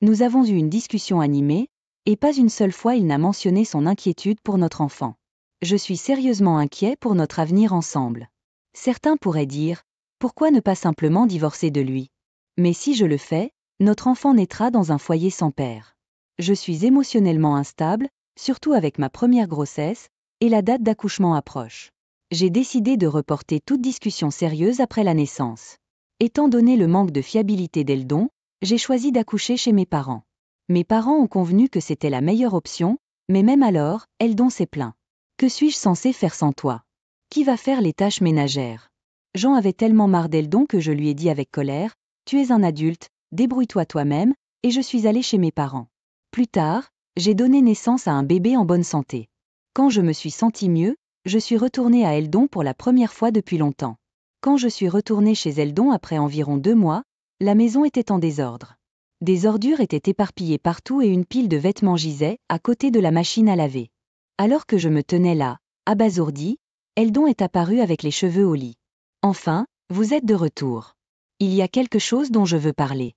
Nous avons eu une discussion animée, et pas une seule fois il n'a mentionné son inquiétude pour notre enfant. Je suis sérieusement inquiet pour notre avenir ensemble. Certains pourraient dire, pourquoi ne pas simplement divorcer de lui? Mais si je le fais, notre enfant naîtra dans un foyer sans père. Je suis émotionnellement instable, surtout avec ma première grossesse, et la date d'accouchement approche. J'ai décidé de reporter toute discussion sérieuse après la naissance. Étant donné le manque de fiabilité d'Eldon, j'ai choisi d'accoucher chez mes parents. Mes parents ont convenu que c'était la meilleure option, mais même alors, Eldon s'est plaint. Que suis-je censé faire sans toi? Qui va faire les tâches ménagères? Jean avait tellement marre d'Eldon que je lui ai dit avec colère, tu es un adulte, débrouille-toi toi-même, et je suis allée chez mes parents. Plus tard, j'ai donné naissance à un bébé en bonne santé. Quand je me suis sentie mieux, je suis retournée à Eldon pour la première fois depuis longtemps. Quand je suis retournée chez Eldon après environ 2 mois, la maison était en désordre. Des ordures étaient éparpillées partout et une pile de vêtements gisait, à côté de la machine à laver. Alors que je me tenais là, abasourdi, Eldon est apparu avec les cheveux au lit. Enfin, vous êtes de retour. Il y a quelque chose dont je veux parler.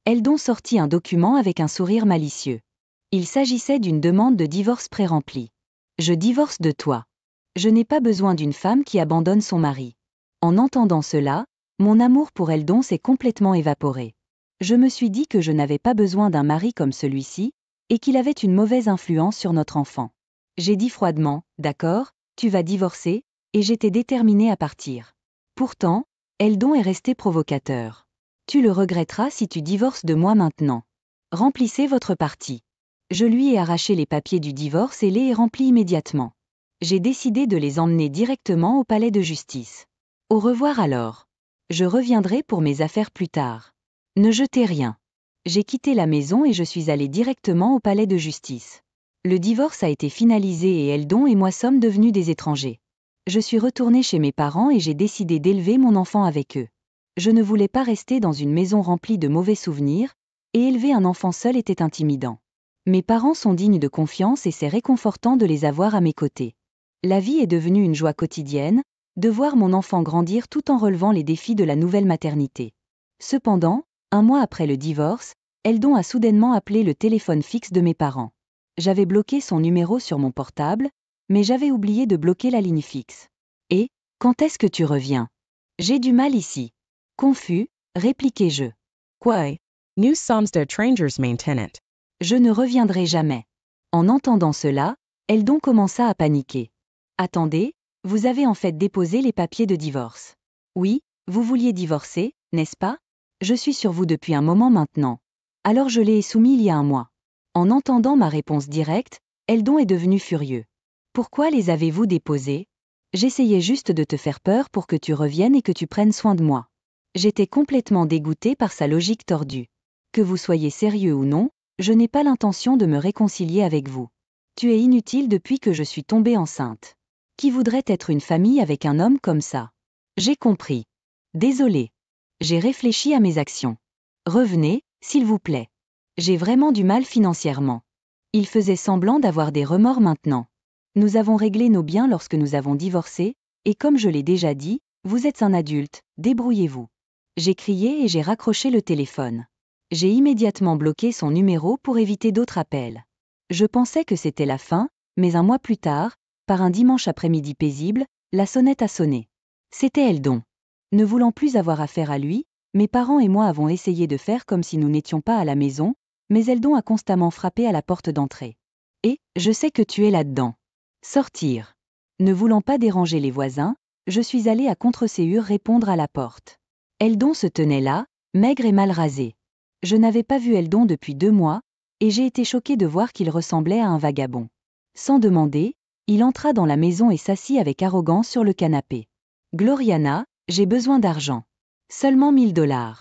Eldon sortit un document avec un sourire malicieux. Il s'agissait d'une demande de divorce pré-remplie. Je divorce de toi. Je n'ai pas besoin d'une femme qui abandonne son mari. En entendant cela, mon amour pour Eldon s'est complètement évaporé. Je me suis dit que je n'avais pas besoin d'un mari comme celui-ci, et qu'il avait une mauvaise influence sur notre enfant. J'ai dit froidement, d'accord, tu vas divorcer, et j'étais déterminée à partir. Pourtant, Eldon est resté provocateur. Tu le regretteras si tu divorces de moi maintenant. Remplissez votre partie. Je lui ai arraché les papiers du divorce et les ai remplis immédiatement. J'ai décidé de les emmener directement au palais de justice. Au revoir alors. Je reviendrai pour mes affaires plus tard. Ne jetez rien. J'ai quitté la maison et je suis allée directement au palais de justice. Le divorce a été finalisé et Eldon et moi sommes devenus des étrangers. Je suis retournée chez mes parents et j'ai décidé d'élever mon enfant avec eux. Je ne voulais pas rester dans une maison remplie de mauvais souvenirs, et élever un enfant seul était intimidant. Mes parents sont dignes de confiance et c'est réconfortant de les avoir à mes côtés. La vie est devenue une joie quotidienne, de voir mon enfant grandir tout en relevant les défis de la nouvelle maternité. Cependant, 1 mois après le divorce, Eldon a soudainement appelé le téléphone fixe de mes parents. J'avais bloqué son numéro sur mon portable, mais j'avais oublié de bloquer la ligne fixe. Et, quand est-ce que tu reviens? J'ai du mal ici. Confus, répliquai-je. Quoi? Nous sommes de étrangers maintenant. Je ne reviendrai jamais. En entendant cela, Eldon commença à paniquer. Attendez, vous avez en fait déposé les papiers de divorce. Oui, vous vouliez divorcer, n'est-ce pas? Je suis sur vous depuis un moment maintenant. Alors je l'ai soumis il y a un mois. En entendant ma réponse directe, Eldon est devenu furieux. Pourquoi les avez-vous déposés? J'essayais juste de te faire peur pour que tu reviennes et que tu prennes soin de moi. J'étais complètement dégoûtée par sa logique tordue. Que vous soyez sérieux ou non, je n'ai pas l'intention de me réconcilier avec vous. Tu es inutile depuis que je suis tombée enceinte. Qui voudrait être une famille avec un homme comme ça? J'ai compris. Désolé. J'ai réfléchi à mes actions. Revenez, s'il vous plaît. J'ai vraiment du mal financièrement. Il faisait semblant d'avoir des remords maintenant. Nous avons réglé nos biens lorsque nous avons divorcé, et comme je l'ai déjà dit, vous êtes un adulte, débrouillez-vous. J'ai crié et j'ai raccroché le téléphone. J'ai immédiatement bloqué son numéro pour éviter d'autres appels. Je pensais que c'était la fin, mais un mois plus tard, par un dimanche après-midi paisible, la sonnette a sonné. C'était Eldon. Ne voulant plus avoir affaire à lui, mes parents et moi avons essayé de faire comme si nous n'étions pas à la maison, mais Eldon a constamment frappé à la porte d'entrée. Et, je sais que tu es là-dedans. Sortir. Ne voulant pas déranger les voisins, je suis allée à contre-séhur répondre à la porte. Eldon se tenait là, maigre et mal rasé. Je n'avais pas vu Eldon depuis 2 mois, et j'ai été choquée de voir qu'il ressemblait à un vagabond. Sans demander, il entra dans la maison et s'assit avec arrogance sur le canapé. Gloriana, j'ai besoin d'argent. Seulement 1000 $.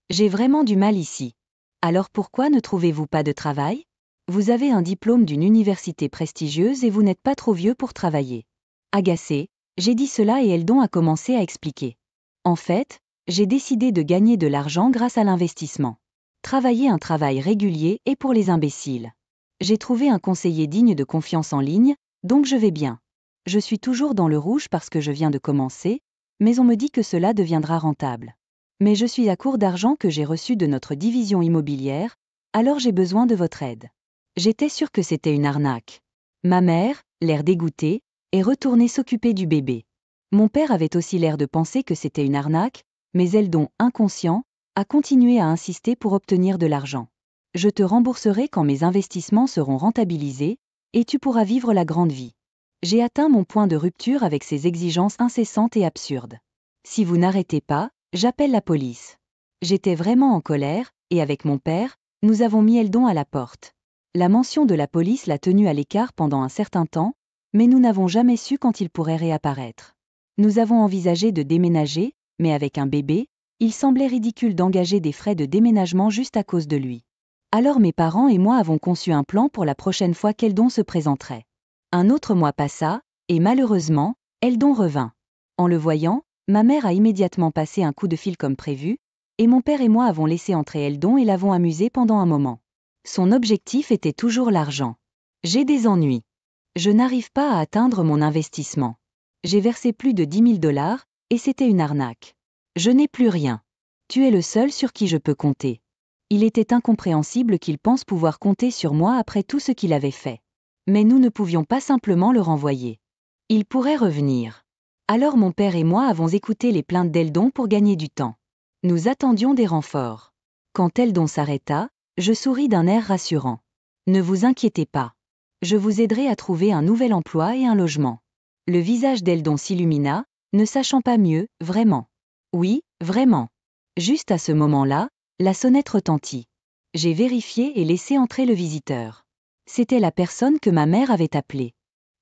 J'ai vraiment du mal ici. Alors pourquoi ne trouvez-vous pas de travail? Vous avez un diplôme d'une université prestigieuse et vous n'êtes pas trop vieux pour travailler. Agacée, j'ai dit cela et Eldon a commencé à expliquer. En fait, j'ai décidé de gagner de l'argent grâce à l'investissement. Travailler un travail régulier est pour les imbéciles. J'ai trouvé un conseiller digne de confiance en ligne, donc je vais bien. Je suis toujours dans le rouge parce que je viens de commencer, mais on me dit que cela deviendra rentable. Mais je suis à court d'argent que j'ai reçu de notre division immobilière, alors j'ai besoin de votre aide. J'étais sûre que c'était une arnaque. Ma mère, l'air dégoûtée, est retournée s'occuper du bébé. Mon père avait aussi l'air de penser que c'était une arnaque, mais Eldon, inconscient, a continué à insister pour obtenir de l'argent. Je te rembourserai quand mes investissements seront rentabilisés, et tu pourras vivre la grande vie. J'ai atteint mon point de rupture avec ces exigences incessantes et absurdes. Si vous n'arrêtez pas, j'appelle la police. J'étais vraiment en colère, et avec mon père, nous avons mis Eldon à la porte. La mention de la police l'a tenu à l'écart pendant un certain temps, mais nous n'avons jamais su quand il pourrait réapparaître. Nous avons envisagé de déménager, mais avec un bébé, il semblait ridicule d'engager des frais de déménagement juste à cause de lui. Alors mes parents et moi avons conçu un plan pour la prochaine fois qu'Eldon se présenterait. Un autre mois passa, et malheureusement, Eldon revint. En le voyant, ma mère a immédiatement passé un coup de fil comme prévu, et mon père et moi avons laissé entrer Eldon et l'avons amusé pendant un moment. Son objectif était toujours l'argent. J'ai des ennuis. Je n'arrive pas à atteindre mon investissement. J'ai versé plus de 10 000 $, et c'était une arnaque. Je n'ai plus rien. Tu es le seul sur qui je peux compter. Il était incompréhensible qu'il pense pouvoir compter sur moi après tout ce qu'il avait fait. Mais nous ne pouvions pas simplement le renvoyer. Il pourrait revenir. Alors mon père et moi avons écouté les plaintes d'Eldon pour gagner du temps. Nous attendions des renforts. Quand Eldon s'arrêta, je souris d'un air rassurant. Ne vous inquiétez pas. Je vous aiderai à trouver un nouvel emploi et un logement. Le visage d'Eldon s'illumina, ne sachant pas mieux, vraiment. Oui, vraiment. Juste à ce moment-là, la sonnette retentit. J'ai vérifié et laissé entrer le visiteur. C'était la personne que ma mère avait appelée.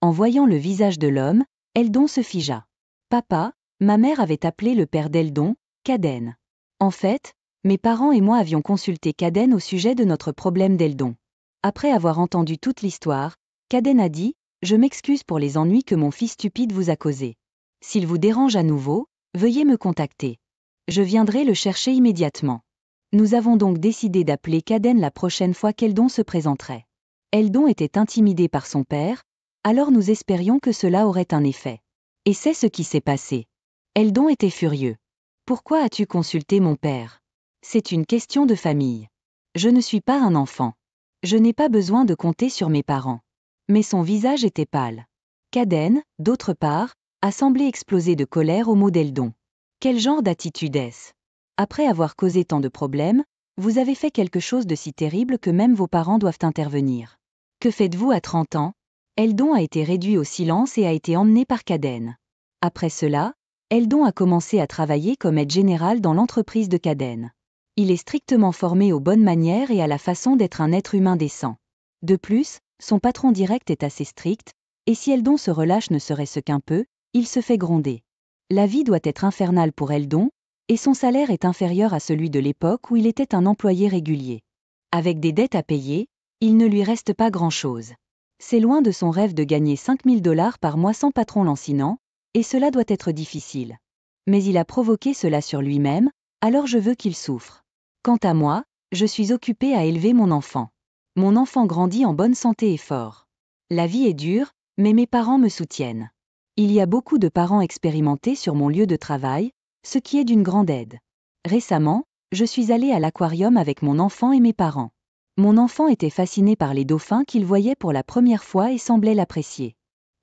En voyant le visage de l'homme, Eldon se figea. Papa, ma mère avait appelé le père d'Eldon, Caden. En fait, mes parents et moi avions consulté Caden au sujet de notre problème d'Eldon. Après avoir entendu toute l'histoire, Caden a dit « Je m'excuse pour les ennuis que mon fils stupide vous a causés. S'il vous dérange à nouveau, veuillez me contacter. Je viendrai le chercher immédiatement. » Nous avons donc décidé d'appeler Caden la prochaine fois qu'Eldon se présenterait. Eldon était intimidé par son père, alors nous espérions que cela aurait un effet. Et c'est ce qui s'est passé. Eldon était furieux. « Pourquoi as-tu consulté mon père? C'est une question de famille. Je ne suis pas un enfant. Je n'ai pas besoin de compter sur mes parents. » Mais son visage était pâle. Caden, d'autre part, a semblé exploser de colère au mot d'Eldon. Quel genre d'attitude est-ce? Après avoir causé tant de problèmes, Vous avez fait quelque chose de si terrible que même vos parents doivent intervenir. Que faites-vous à 30 ans ? Eldon a été réduit au silence et a été emmené par Caden. Après cela, Eldon a commencé à travailler comme aide général dans l'entreprise de Caden. Il est strictement formé aux bonnes manières et à la façon d'être un être humain décent. De plus, son patron direct est assez strict, et si Eldon se relâche ne serait-ce qu'un peu, il se fait gronder. La vie doit être infernale pour Eldon, et son salaire est inférieur à celui de l'époque où il était un employé régulier. Avec des dettes à payer, il ne lui reste pas grand-chose. C'est loin de son rêve de gagner 5 000 $ par mois sans patron lancinant, et cela doit être difficile. Mais il a provoqué cela sur lui-même, alors je veux qu'il souffre. Quant à moi, je suis occupée à élever mon enfant. Mon enfant grandit en bonne santé et fort. La vie est dure, mais mes parents me soutiennent. Il y a beaucoup de parents expérimentés sur mon lieu de travail, ce qui est d'une grande aide. Récemment, je suis allée à l'aquarium avec mon enfant et mes parents. Mon enfant était fasciné par les dauphins qu'il voyait pour la première fois et semblait l'apprécier.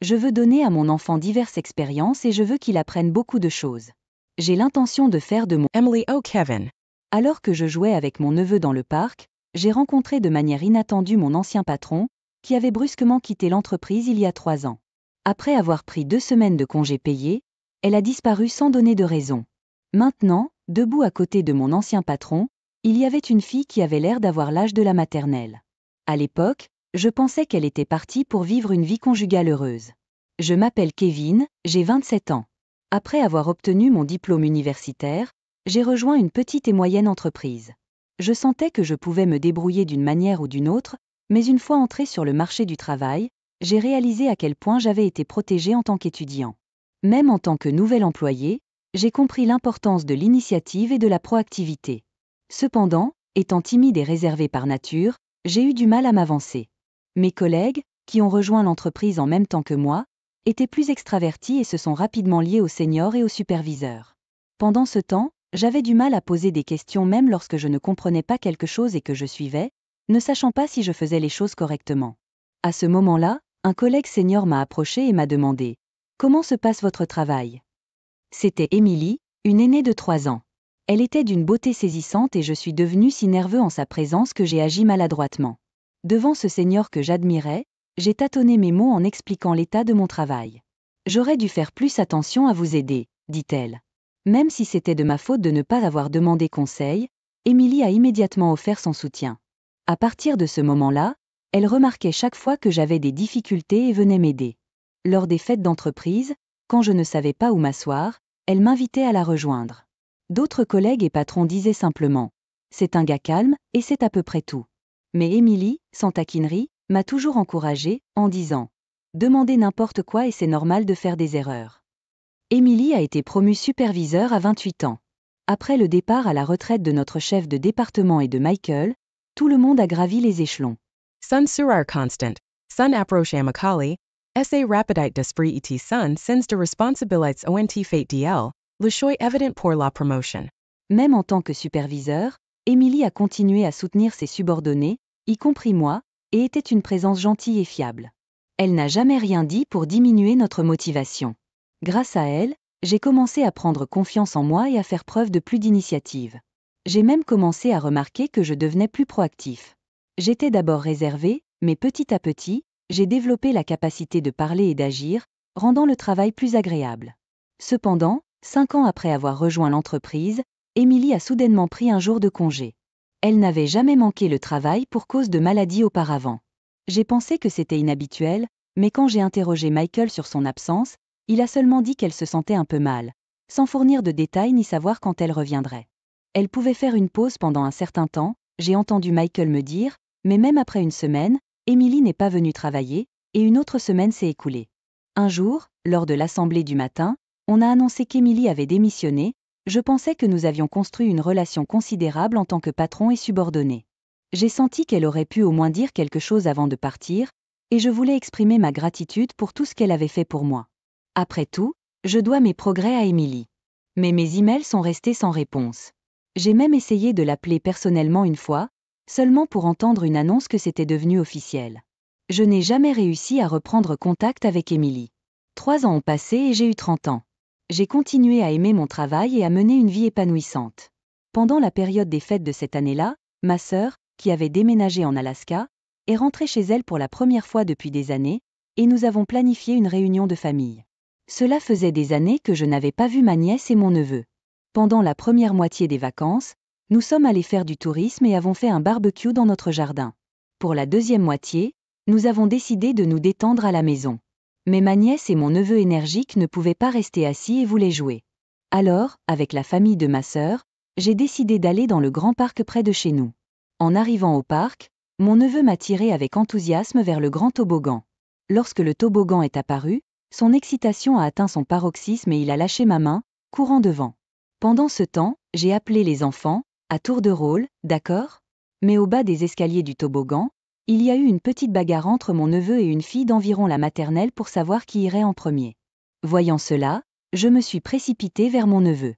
Je veux donner à mon enfant diverses expériences et je veux qu'il apprenne beaucoup de choses. J'ai l'intention de faire de mon Emily O. Kevin. Alors que je jouais avec mon neveu dans le parc, j'ai rencontré de manière inattendue mon ancien patron, qui avait brusquement quitté l'entreprise il y a 3 ans. Après avoir pris 2 semaines de congés payés, elle a disparu sans donner de raison. Maintenant, debout à côté de mon ancien patron, il y avait une fille qui avait l'air d'avoir l'âge de la maternelle. À l'époque, je pensais qu'elle était partie pour vivre une vie conjugale heureuse. Je m'appelle Kevin, j'ai 27 ans. Après avoir obtenu mon diplôme universitaire, j'ai rejoint une petite et moyenne entreprise. Je sentais que je pouvais me débrouiller d'une manière ou d'une autre, mais une fois entré sur le marché du travail, j'ai réalisé à quel point j'avais été protégé en tant qu'étudiant. Même en tant que nouvel employé, j'ai compris l'importance de l'initiative et de la proactivité. Cependant, étant timide et réservé par nature, j'ai eu du mal à m'avancer. Mes collègues, qui ont rejoint l'entreprise en même temps que moi, étaient plus extravertis et se sont rapidement liés aux seniors et aux superviseurs. Pendant ce temps, j'avais du mal à poser des questions même lorsque je ne comprenais pas quelque chose et que je suivais, ne sachant pas si je faisais les choses correctement. À ce moment-là, un collègue senior m'a approché et m'a demandé « Comment se passe votre travail ?» C'était Émilie, une aînée de 3 ans. Elle était d'une beauté saisissante et je suis devenu si nerveux en sa présence que j'ai agi maladroitement. Devant ce senior que j'admirais, j'ai tâtonné mes mots en expliquant l'état de mon travail. « J'aurais dû faire plus attention à vous aider, » dit-elle. Même si c'était de ma faute de ne pas avoir demandé conseil, Émilie a immédiatement offert son soutien. À partir de ce moment-là, elle remarquait chaque fois que j'avais des difficultés et venait m'aider. Lors des fêtes d'entreprise, quand je ne savais pas où m'asseoir, elle m'invitait à la rejoindre. D'autres collègues et patrons disaient simplement « C'est un gars calme, et c'est à peu près tout. » Mais Émilie, sans taquinerie, m'a toujours encouragée, en disant « Demandez n'importe quoi et c'est normal de faire des erreurs. » Émilie a été promue superviseur à 28 ans. Après le départ à la retraite de notre chef de département et de Michael, tout le monde a gravi les échelons. Sun surar constant. Sun approche amicali. Sa rapidite d'esprit et sun sens de responsabilités ont fait d'elle. Le choix évident pour la promotion. Même en tant que superviseur, Émilie a continué à soutenir ses subordonnés, y compris moi, et était une présence gentille et fiable. Elle n'a jamais rien dit pour diminuer notre motivation. Grâce à elle, j'ai commencé à prendre confiance en moi et à faire preuve de plus d'initiative. J'ai même commencé à remarquer que je devenais plus proactif. J'étais d'abord réservé, mais petit à petit, j'ai développé la capacité de parler et d'agir, rendant le travail plus agréable. Cependant, 5 ans après avoir rejoint l'entreprise, Émilie a soudainement pris un jour de congé. Elle n'avait jamais manqué le travail pour cause de maladie auparavant. J'ai pensé que c'était inhabituel, mais quand j'ai interrogé Michael sur son absence, il a seulement dit qu'elle se sentait un peu mal, sans fournir de détails ni savoir quand elle reviendrait. Elle pouvait faire une pause pendant un certain temps, j'ai entendu Michael me dire, mais même après une semaine, Émilie n'est pas venue travailler, et une autre semaine s'est écoulée. Un jour, lors de l'assemblée du matin, on a annoncé qu'Émilie avait démissionné. Je pensais que nous avions construit une relation considérable en tant que patron et subordonné. J'ai senti qu'elle aurait pu au moins dire quelque chose avant de partir, et je voulais exprimer ma gratitude pour tout ce qu'elle avait fait pour moi. Après tout, je dois mes progrès à Émilie. Mais mes emails sont restés sans réponse. J'ai même essayé de l'appeler personnellement une fois, seulement pour entendre une annonce que c'était devenu officiel. Je n'ai jamais réussi à reprendre contact avec Émilie. 3 ans ont passé et j'ai eu 30 ans. J'ai continué à aimer mon travail et à mener une vie épanouissante. Pendant la période des fêtes de cette année-là, Ma sœur, qui avait déménagé en Alaska, est rentrée chez elle pour la première fois depuis des années, et nous avons planifié une réunion de famille. Cela faisait des années que je n'avais pas vu ma nièce et mon neveu. Pendant la première moitié des vacances, nous sommes allés faire du tourisme et avons fait un barbecue dans notre jardin. Pour la deuxième moitié, nous avons décidé de nous détendre à la maison. Mais ma nièce et mon neveu énergiques ne pouvaient pas rester assis et voulaient jouer. Alors, avec la famille de ma sœur, j'ai décidé d'aller dans le grand parc près de chez nous. En arrivant au parc, mon neveu m'a tiré avec enthousiasme vers le grand toboggan. Lorsque le toboggan est apparu, son excitation a atteint son paroxysme et il a lâché ma main, courant devant. Pendant ce temps, j'ai appelé les enfants, à tour de rôle, d'accord ? Mais au bas des escaliers du toboggan, il y a eu une petite bagarre entre mon neveu et une fille d'environ la maternelle pour savoir qui irait en premier. Voyant cela, je me suis précipitée vers mon neveu.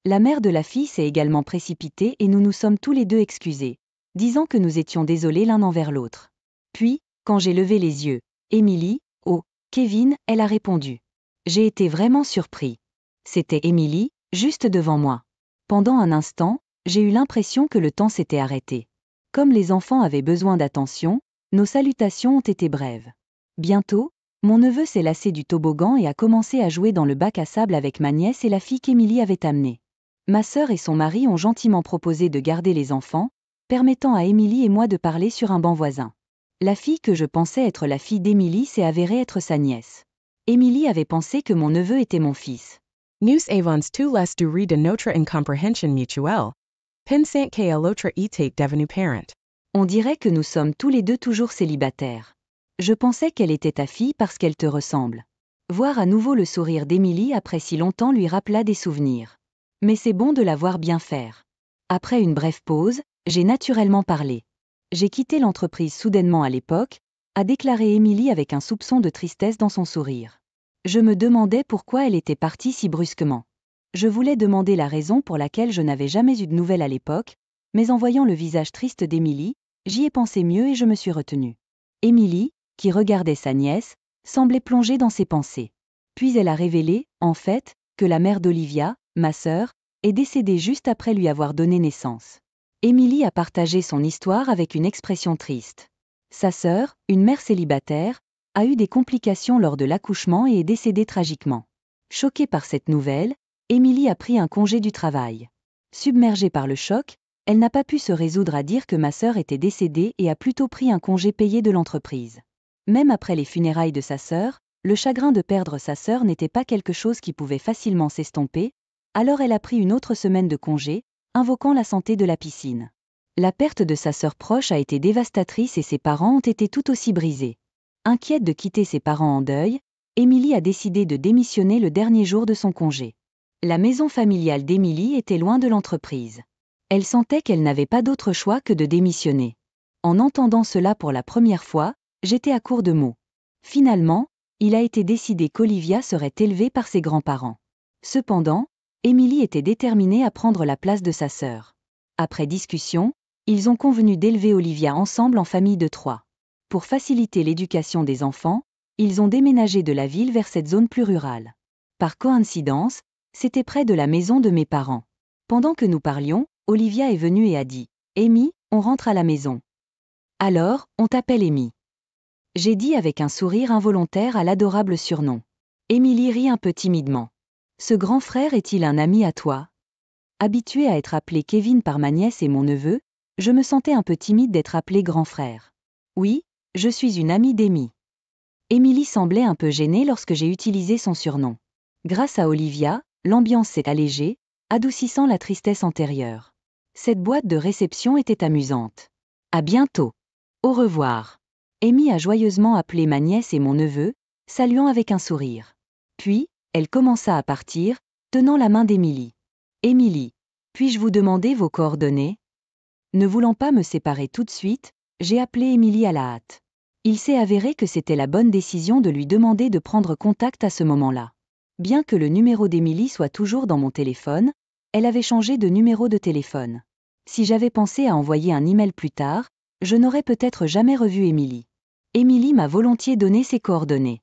La mère de la fille s'est également précipitée et nous nous sommes tous les deux excusés, disant que nous étions désolés l'un envers l'autre. Puis, quand j'ai levé les yeux, Émilie, oh, Kevin, elle a répondu. J'ai été vraiment surpris. C'était Émilie, juste devant moi. Pendant un instant, j'ai eu l'impression que le temps s'était arrêté. Comme les enfants avaient besoin d'attention, nos salutations ont été brèves. Bientôt, mon neveu s'est lassé du toboggan et a commencé à jouer dans le bac à sable avec ma nièce et la fille qu'Émilie avait amenée. Ma sœur et son mari ont gentiment proposé de garder les enfants, permettant à Émilie et moi de parler sur un banc voisin. La fille que je pensais être la fille d'Émilie s'est avérée être sa nièce. Émilie avait pensé que mon neveu était mon fils. Nous avons tous les deux ri de notre incomprehension mutuelle. Pensant que l'autre était devenu parent. On dirait que nous sommes tous les deux toujours célibataires. Je pensais qu'elle était ta fille parce qu'elle te ressemble. Voir à nouveau le sourire d'Émilie après si longtemps lui rappela des souvenirs. Mais c'est bon de la voir bien faire. Après une brève pause, j'ai naturellement parlé. J'ai quitté l'entreprise soudainement à l'époque, a déclaré Émilie avec un soupçon de tristesse dans son sourire. Je me demandais pourquoi elle était partie si brusquement. Je voulais demander la raison pour laquelle je n'avais jamais eu de nouvelles à l'époque, mais en voyant le visage triste d'Émilie, j'y ai pensé mieux et je me suis retenue. Émilie, qui regardait sa nièce, semblait plongée dans ses pensées. Puis elle a révélé, en fait, que la mère d'Olivia, ma sœur, est décédée juste après lui avoir donné naissance. Émilie a partagé son histoire avec une expression triste. Sa sœur, une mère célibataire, a eu des complications lors de l'accouchement et est décédée tragiquement. Choquée par cette nouvelle, Émilie a pris un congé du travail. Submergée par le choc, elle n'a pas pu se résoudre à dire que ma sœur était décédée et a plutôt pris un congé payé de l'entreprise. Même après les funérailles de sa sœur, le chagrin de perdre sa sœur n'était pas quelque chose qui pouvait facilement s'estomper, alors elle a pris une autre semaine de congé, invoquant la santé de la piscine. La perte de sa sœur proche a été dévastatrice et ses parents ont été tout aussi brisés. Inquiète de quitter ses parents en deuil, Émilie a décidé de démissionner le dernier jour de son congé. La maison familiale d'Émilie était loin de l'entreprise. Elle sentait qu'elle n'avait pas d'autre choix que de démissionner. En entendant cela pour la première fois, j'étais à court de mots. Finalement, il a été décidé qu'Olivia serait élevée par ses grands-parents. Cependant, Émilie était déterminée à prendre la place de sa sœur. Après discussion, ils ont convenu d'élever Olivia ensemble en famille de 3. Pour faciliter l'éducation des enfants, ils ont déménagé de la ville vers cette zone plus rurale. Par coïncidence, c'était près de la maison de mes parents. Pendant que nous parlions, Olivia est venue et a dit « Amy, on rentre à la maison. » Alors, on t'appelle Amy. J'ai dit avec un sourire involontaire à l'adorable surnom. Émilie rit un peu timidement. Ce grand frère est-il un ami à toi ? Habituée à être appelée Kevin par ma nièce et mon neveu, je me sentais un peu timide d'être appelée grand frère. Oui, je suis une amie d'Amy. Émilie semblait un peu gênée lorsque j'ai utilisé son surnom. Grâce à Olivia, l'ambiance s'est allégée, adoucissant la tristesse antérieure. Cette boîte de réception était amusante. À bientôt. Au revoir. Amy a joyeusement appelé ma nièce et mon neveu, saluant avec un sourire. Puis, elle commença à partir, tenant la main d'Émilie. Émilie, puis-je vous demander vos coordonnées ? Ne voulant pas me séparer tout de suite, j'ai appelé Émilie à la hâte. Il s'est avéré que c'était la bonne décision de lui demander de prendre contact à ce moment-là. Bien que le numéro d'Émilie soit toujours dans mon téléphone, elle avait changé de numéro de téléphone. Si j'avais pensé à envoyer un email plus tard, je n'aurais peut-être jamais revu Émilie. Émilie m'a volontiers donné ses coordonnées.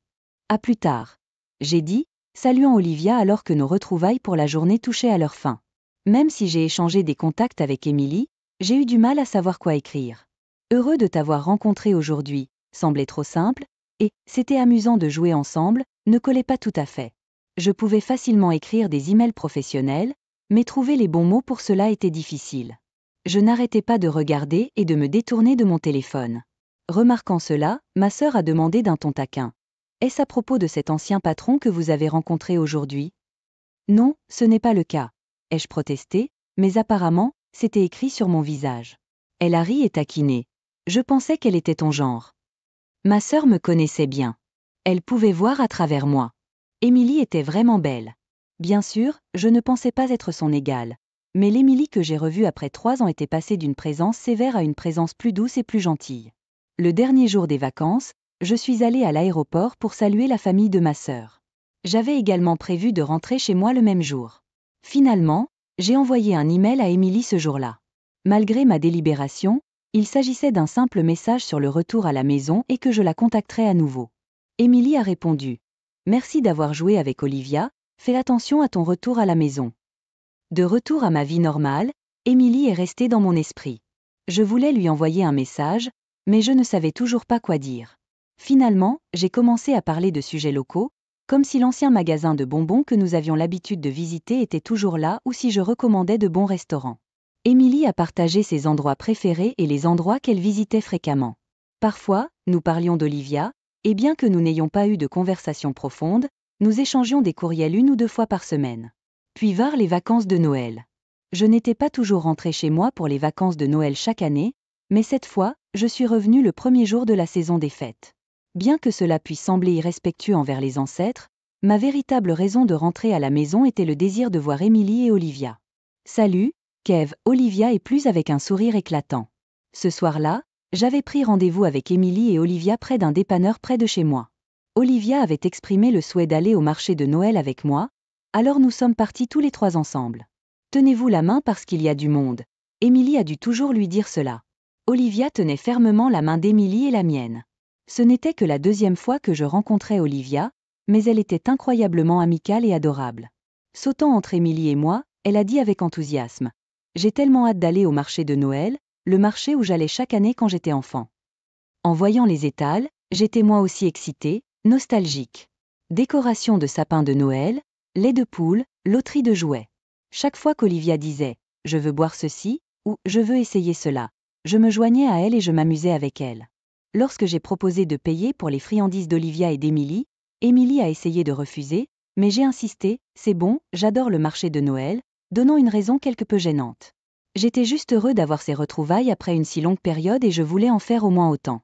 À plus tard. J'ai dit, saluant Olivia alors que nos retrouvailles pour la journée touchaient à leur fin. Même si j'ai échangé des contacts avec Émilie, J'ai eu du mal à savoir quoi écrire. Heureux de t'avoir rencontré aujourd'hui, semblait trop simple, et c'était amusant de jouer ensemble, ne collait pas tout à fait. Je pouvais facilement écrire des emails professionnels, mais trouver les bons mots pour cela était difficile. Je n'arrêtais pas de regarder et de me détourner de mon téléphone. Remarquant cela, ma sœur a demandé d'un ton taquin. Est-ce à propos de cet ancien patron que vous avez rencontré aujourd'hui? Non, ce n'est pas le cas. Ai-je protesté, mais apparemment, c'était écrit sur mon visage. Elle a ri et taquiné. Je pensais qu'elle était ton genre. Ma sœur me connaissait bien. Elle pouvait voir à travers moi. Émilie était vraiment belle. Bien sûr, je ne pensais pas être son égale. Mais l'Émilie que j'ai revue après 3 ans était passée d'une présence sévère à une présence plus douce et plus gentille. Le dernier jour des vacances, je suis allée à l'aéroport pour saluer la famille de ma sœur. J'avais également prévu de rentrer chez moi le même jour. Finalement, j'ai envoyé un email à Émilie ce jour-là. Malgré ma délibération, il s'agissait d'un simple message sur le retour à la maison et que je la contacterais à nouveau. Émilie a répondu. Merci d'avoir joué avec Olivia, fais attention à ton retour à la maison. De retour à ma vie normale, Émilie est restée dans mon esprit. Je voulais lui envoyer un message, mais je ne savais toujours pas quoi dire. Finalement, j'ai commencé à parler de sujets locaux, comme si l'ancien magasin de bonbons que nous avions l'habitude de visiter était toujours là ou si je recommandais de bons restaurants. Émilie a partagé ses endroits préférés et les endroits qu'elle visitait fréquemment. Parfois, nous parlions d'Olivia, et bien que nous n'ayons pas eu de conversation profonde, nous échangions des courriels 1 ou 2 fois par semaine. Puis vinrent les vacances de Noël. Je n'étais pas toujours rentrée chez moi pour les vacances de Noël chaque année, mais cette fois, je suis revenue le premier jour de la saison des fêtes. Bien que cela puisse sembler irrespectueux envers les ancêtres, ma véritable raison de rentrer à la maison était le désir de voir Émilie et Olivia. Salut, Kev, Olivia est plus avec un sourire éclatant. Ce soir-là, j'avais pris rendez-vous avec Émilie et Olivia près d'un dépanneur près de chez moi. Olivia avait exprimé le souhait d'aller au marché de Noël avec moi, alors nous sommes partis tous les 3 ensemble. Tenez-vous la main parce qu'il y a du monde. Émilie a dû toujours lui dire cela. Olivia tenait fermement la main d'Émilie et la mienne. Ce n'était que la 2e fois que je rencontrais Olivia, mais elle était incroyablement amicale et adorable. Sautant entre Émilie et moi, elle a dit avec enthousiasme. J'ai tellement hâte d'aller au marché de Noël, le marché où j'allais chaque année quand j'étais enfant. En voyant les étals, j'étais moi aussi excitée, nostalgique. Décoration de sapin de Noël, lait de poule, loterie de jouets. Chaque fois qu'Olivia disait « je veux boire ceci » ou « je veux essayer cela », je me joignais à elle et je m'amusais avec elle. Lorsque j'ai proposé de payer pour les friandises d'Olivia et d'Émilie, Émilie a essayé de refuser, mais j'ai insisté « c'est bon, j'adore le marché de Noël », donnant une raison quelque peu gênante. J'étais juste heureux d'avoir ces retrouvailles après une si longue période et je voulais en faire au moins autant.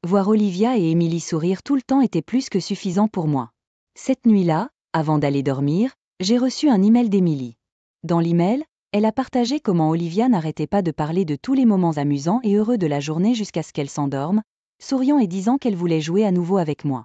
Voir Olivia et Émilie sourire tout le temps était plus que suffisant pour moi. Cette nuit-là, avant d'aller dormir, j'ai reçu un email d'Émilie. Dans l'email, elle a partagé comment Olivia n'arrêtait pas de parler de tous les moments amusants et heureux de la journée jusqu'à ce qu'elle s'endorme, souriant et disant qu'elle voulait jouer à nouveau avec moi.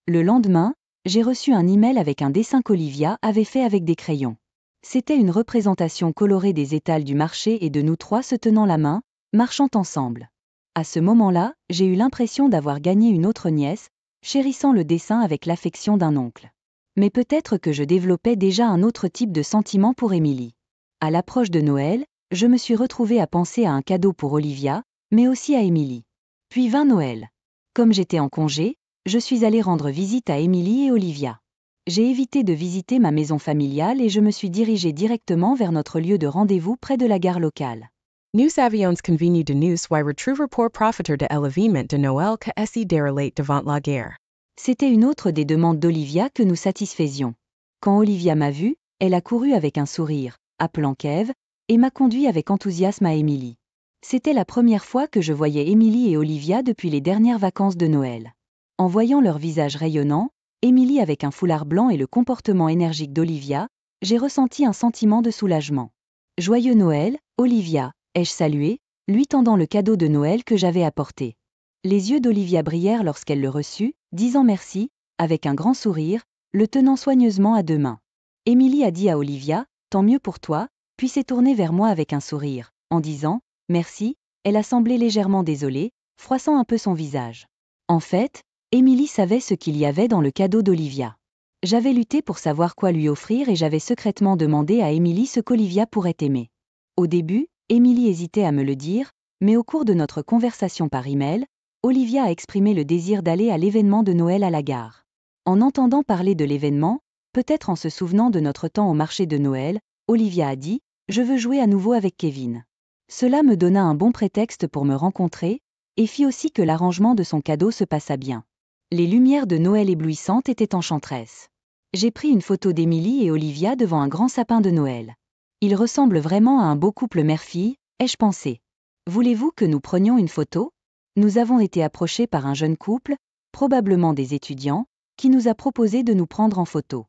Le lendemain, j'ai reçu un email avec un dessin qu'Olivia avait fait avec des crayons. C'était une représentation colorée des étals du marché et de nous 3 se tenant la main, marchant ensemble. À ce moment-là, j'ai eu l'impression d'avoir gagné une autre nièce, chérissant le dessin avec l'affection d'un oncle. Mais peut-être que je développais déjà un autre type de sentiment pour Émilie. À l'approche de Noël, je me suis retrouvée à penser à un cadeau pour Olivia, mais aussi à Émilie. Puis vint Noël. Comme j'étais en congé, je suis allée rendre visite à Émilie et Olivia. J'ai évité de visiter ma maison familiale et je me suis dirigée directement vers notre lieu de rendez-vous près de la gare locale. Nous avions convenu de nous retrouver pour profiter de l'événement de Noël que est derelate devant la gare. C'était une autre des demandes d'Olivia que nous satisfaisions. Quand Olivia m'a vue, elle a couru avec un sourire, appelant Kev, et m'a conduit avec enthousiasme à Émilie. C'était la première fois que je voyais Émilie et Olivia depuis les dernières vacances de Noël. En voyant leurs visages rayonnants, Émilie avec un foulard blanc et le comportement énergique d'Olivia, j'ai ressenti un sentiment de soulagement. Joyeux Noël, Olivia, ai-je salué, lui tendant le cadeau de Noël que j'avais apporté. Les yeux d'Olivia brillèrent lorsqu'elle le reçut, disant merci, avec un grand sourire, le tenant soigneusement à 2 mains. Émilie a dit à Olivia, tant mieux pour toi, puis s'est tournée vers moi avec un sourire, en disant, merci, elle a semblé légèrement désolée, froissant un peu son visage. En fait, Émilie savait ce qu'il y avait dans le cadeau d'Olivia. J'avais lutté pour savoir quoi lui offrir et j'avais secrètement demandé à Émilie ce qu'Olivia pourrait aimer. Au début, Émilie hésitait à me le dire, mais au cours de notre conversation par email, Olivia a exprimé le désir d'aller à l'événement de Noël à la gare. En entendant parler de l'événement, peut-être en se souvenant de notre temps au marché de Noël, Olivia a dit « Je veux jouer à nouveau avec Kevin ». Cela me donna un bon prétexte pour me rencontrer, et fit aussi que l'arrangement de son cadeau se passa bien. Les lumières de Noël éblouissantes étaient enchanteresses. J'ai pris une photo d'Émilie et Olivia devant un grand sapin de Noël. Ils ressemblent vraiment à un beau couple mère-fille, ai-je pensé. Voulez-vous que nous prenions une photo ? Nous avons été approchés par un jeune couple, probablement des étudiants, qui nous a proposé de nous prendre en photo.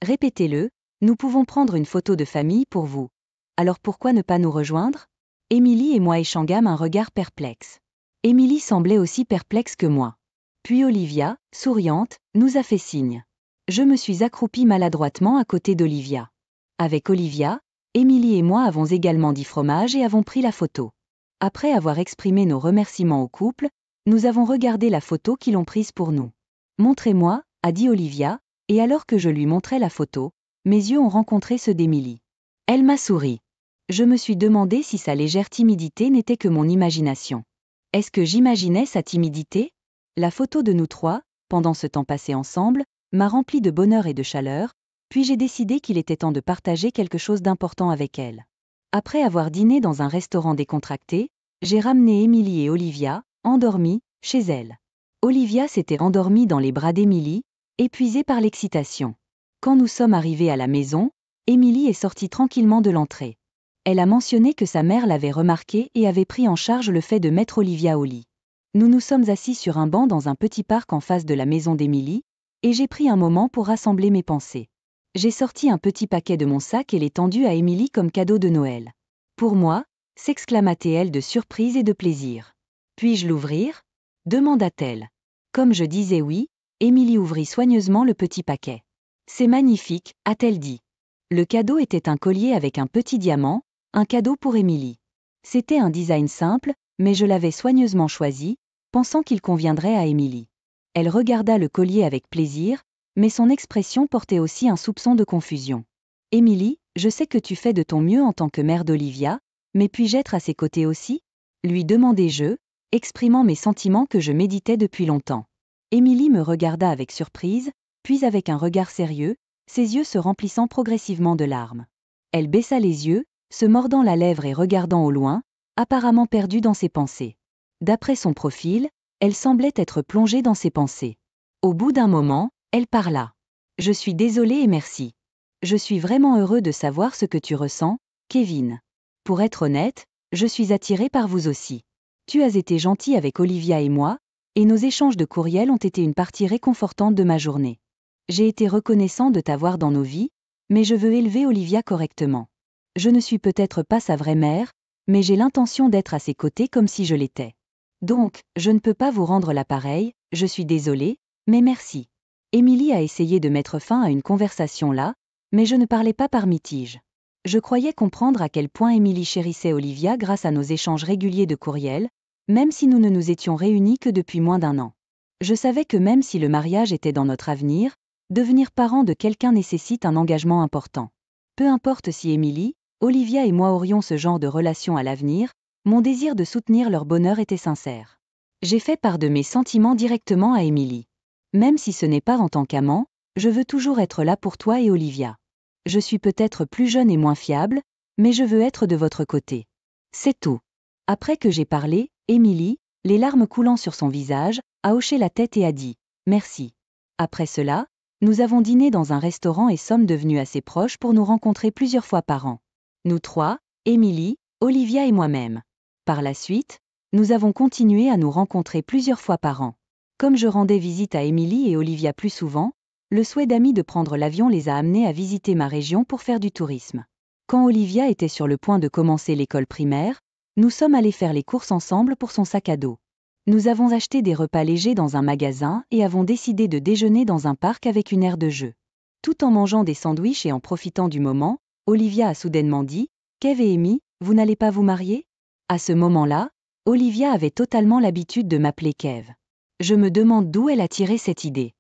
Répétez-le, nous pouvons prendre une photo de famille pour vous. Alors pourquoi ne pas nous rejoindre ? Émilie et moi échangeâmes un regard perplexe. Émilie semblait aussi perplexe que moi. Puis Olivia, souriante, nous a fait signe. Je me suis accroupie maladroitement à côté d'Olivia. Avec Olivia, Émilie et moi avons également dit fromage et avons pris la photo. Après avoir exprimé nos remerciements au couple, nous avons regardé la photo qu'ils ont prise pour nous. Montrez-moi, a dit Olivia, et alors que je lui montrais la photo, mes yeux ont rencontré ceux d'Émilie. Elle m'a souri. Je me suis demandé si sa légère timidité n'était que mon imagination. Est-ce que j'imaginais sa timidité ? La photo de nous trois, pendant ce temps passé ensemble, m'a rempli de bonheur et de chaleur, puis j'ai décidé qu'il était temps de partager quelque chose d'important avec elle. Après avoir dîné dans un restaurant décontracté, j'ai ramené Émilie et Olivia, endormies, chez elle. Olivia s'était endormie dans les bras d'Émilie, épuisée par l'excitation. Quand nous sommes arrivés à la maison, Émilie est sortie tranquillement de l'entrée. Elle a mentionné que sa mère l'avait remarqué et avait pris en charge le fait de mettre Olivia au lit. Nous nous sommes assis sur un banc dans un petit parc en face de la maison d'Émilie, et j'ai pris un moment pour rassembler mes pensées. J'ai sorti un petit paquet de mon sac et l'ai tendu à Émilie comme cadeau de Noël. Pour moi, s'exclama-t-elle de surprise et de plaisir. Puis-je l'ouvrir ? Demanda-t-elle. Comme je disais oui, Émilie ouvrit soigneusement le petit paquet. C'est magnifique, a-t-elle dit. Le cadeau était un collier avec un petit diamant, un cadeau pour Émilie. C'était un design simple, mais je l'avais soigneusement choisi, pensant qu'il conviendrait à Émilie. Elle regarda le collier avec plaisir, mais son expression portait aussi un soupçon de confusion. Émilie, je sais que tu fais de ton mieux en tant que mère d'Olivia, mais puis-je être à ses côtés aussi ? Lui demandai-je, exprimant mes sentiments que je méditais depuis longtemps. Émilie me regarda avec surprise, puis avec un regard sérieux, ses yeux se remplissant progressivement de larmes. Elle baissa les yeux, se mordant la lèvre et regardant au loin, apparemment perdue dans ses pensées. D'après son profil, elle semblait être plongée dans ses pensées. Au bout d'un moment, elle parla. « Je suis désolée et merci. Je suis vraiment heureux de savoir ce que tu ressens, Kevin. Pour être honnête, je suis attirée par vous aussi. Tu as été gentil avec Olivia et moi, et nos échanges de courriels ont été une partie réconfortante de ma journée. J'ai été reconnaissant de t'avoir dans nos vies, mais je veux élever Olivia correctement. Je ne suis peut-être pas sa vraie mère, mais j'ai l'intention d'être à ses côtés comme si je l'étais. Donc, je ne peux pas vous rendre l'appareil, je suis désolée, mais merci. » Émilie a essayé de mettre fin à une conversation là, mais je ne parlais pas par mitige. Je croyais comprendre à quel point Émilie chérissait Olivia grâce à nos échanges réguliers de courriels, même si nous ne nous étions réunis que depuis moins d'1 an. Je savais que même si le mariage était dans notre avenir, devenir parent de quelqu'un nécessite un engagement important. Peu importe si Émilie, Olivia et moi aurions ce genre de relation à l'avenir, mon désir de soutenir leur bonheur était sincère. J'ai fait part de mes sentiments directement à Émilie. Même si ce n'est pas en tant qu'amant, je veux toujours être là pour toi et Olivia. Je suis peut-être plus jeune et moins fiable, mais je veux être de votre côté. C'est tout. Après que j'ai parlé, Émilie, les larmes coulant sur son visage, a hoché la tête et a dit « Merci ». Après cela, nous avons dîné dans un restaurant et sommes devenus assez proches pour nous rencontrer plusieurs fois par an. Nous trois, Émilie, Olivia et moi-même. Par la suite, nous avons continué à nous rencontrer plusieurs fois par an. Comme je rendais visite à Émilie et Olivia plus souvent, le souhait d'Ami de prendre l'avion les a amenés à visiter ma région pour faire du tourisme. Quand Olivia était sur le point de commencer l'école primaire, nous sommes allés faire les courses ensemble pour son sac à dos. Nous avons acheté des repas légers dans un magasin et avons décidé de déjeuner dans un parc avec une aire de jeu. Tout en mangeant des sandwichs et en profitant du moment, Olivia a soudainement dit « Kev et Amy, vous n'allez pas vous marier ?» À ce moment-là, Olivia avait totalement l'habitude de m'appeler Kev. Je me demande d'où elle a tiré cette idée.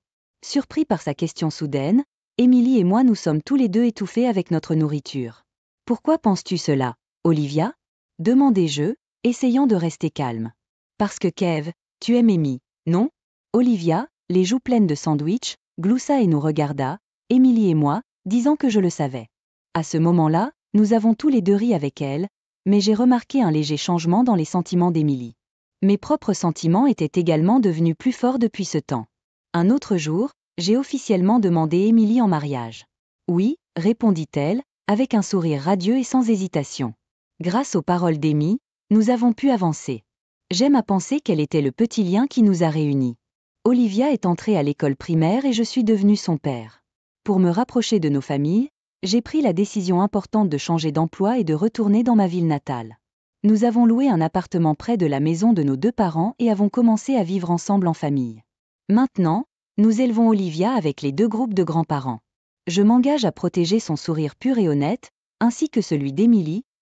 Surpris par sa question soudaine, Émilie et moi nous sommes tous les deux étouffés avec notre nourriture. « Pourquoi penses-tu cela, Olivia ? demandai-je, essayant de rester calme. Parce que Kev, tu aimes Amy, non? Olivia, les joues pleines de sandwich, gloussa et nous regarda, Émilie et moi, disant que je le savais. À ce moment-là, nous avons tous les deux ri avec elle, mais j'ai remarqué un léger changement dans les sentiments d'Émilie. Mes propres sentiments étaient également devenus plus forts depuis ce temps. Un autre jour, j'ai officiellement demandé Émilie en mariage. Oui, répondit-elle, avec un sourire radieux et sans hésitation. Grâce aux paroles d'Amy, nous avons pu avancer. J'aime à penser qu'elle était le petit lien qui nous a réunis. Olivia est entrée à l'école primaire et je suis devenue son père. Pour me rapprocher de nos familles, j'ai pris la décision importante de changer d'emploi et de retourner dans ma ville natale. Nous avons loué un appartement près de la maison de nos deux parents et avons commencé à vivre ensemble en famille. Maintenant, nous élevons Olivia avec les deux groupes de grands-parents. Je m'engage à protéger son sourire pur et honnête, ainsi que celui d'Émilie,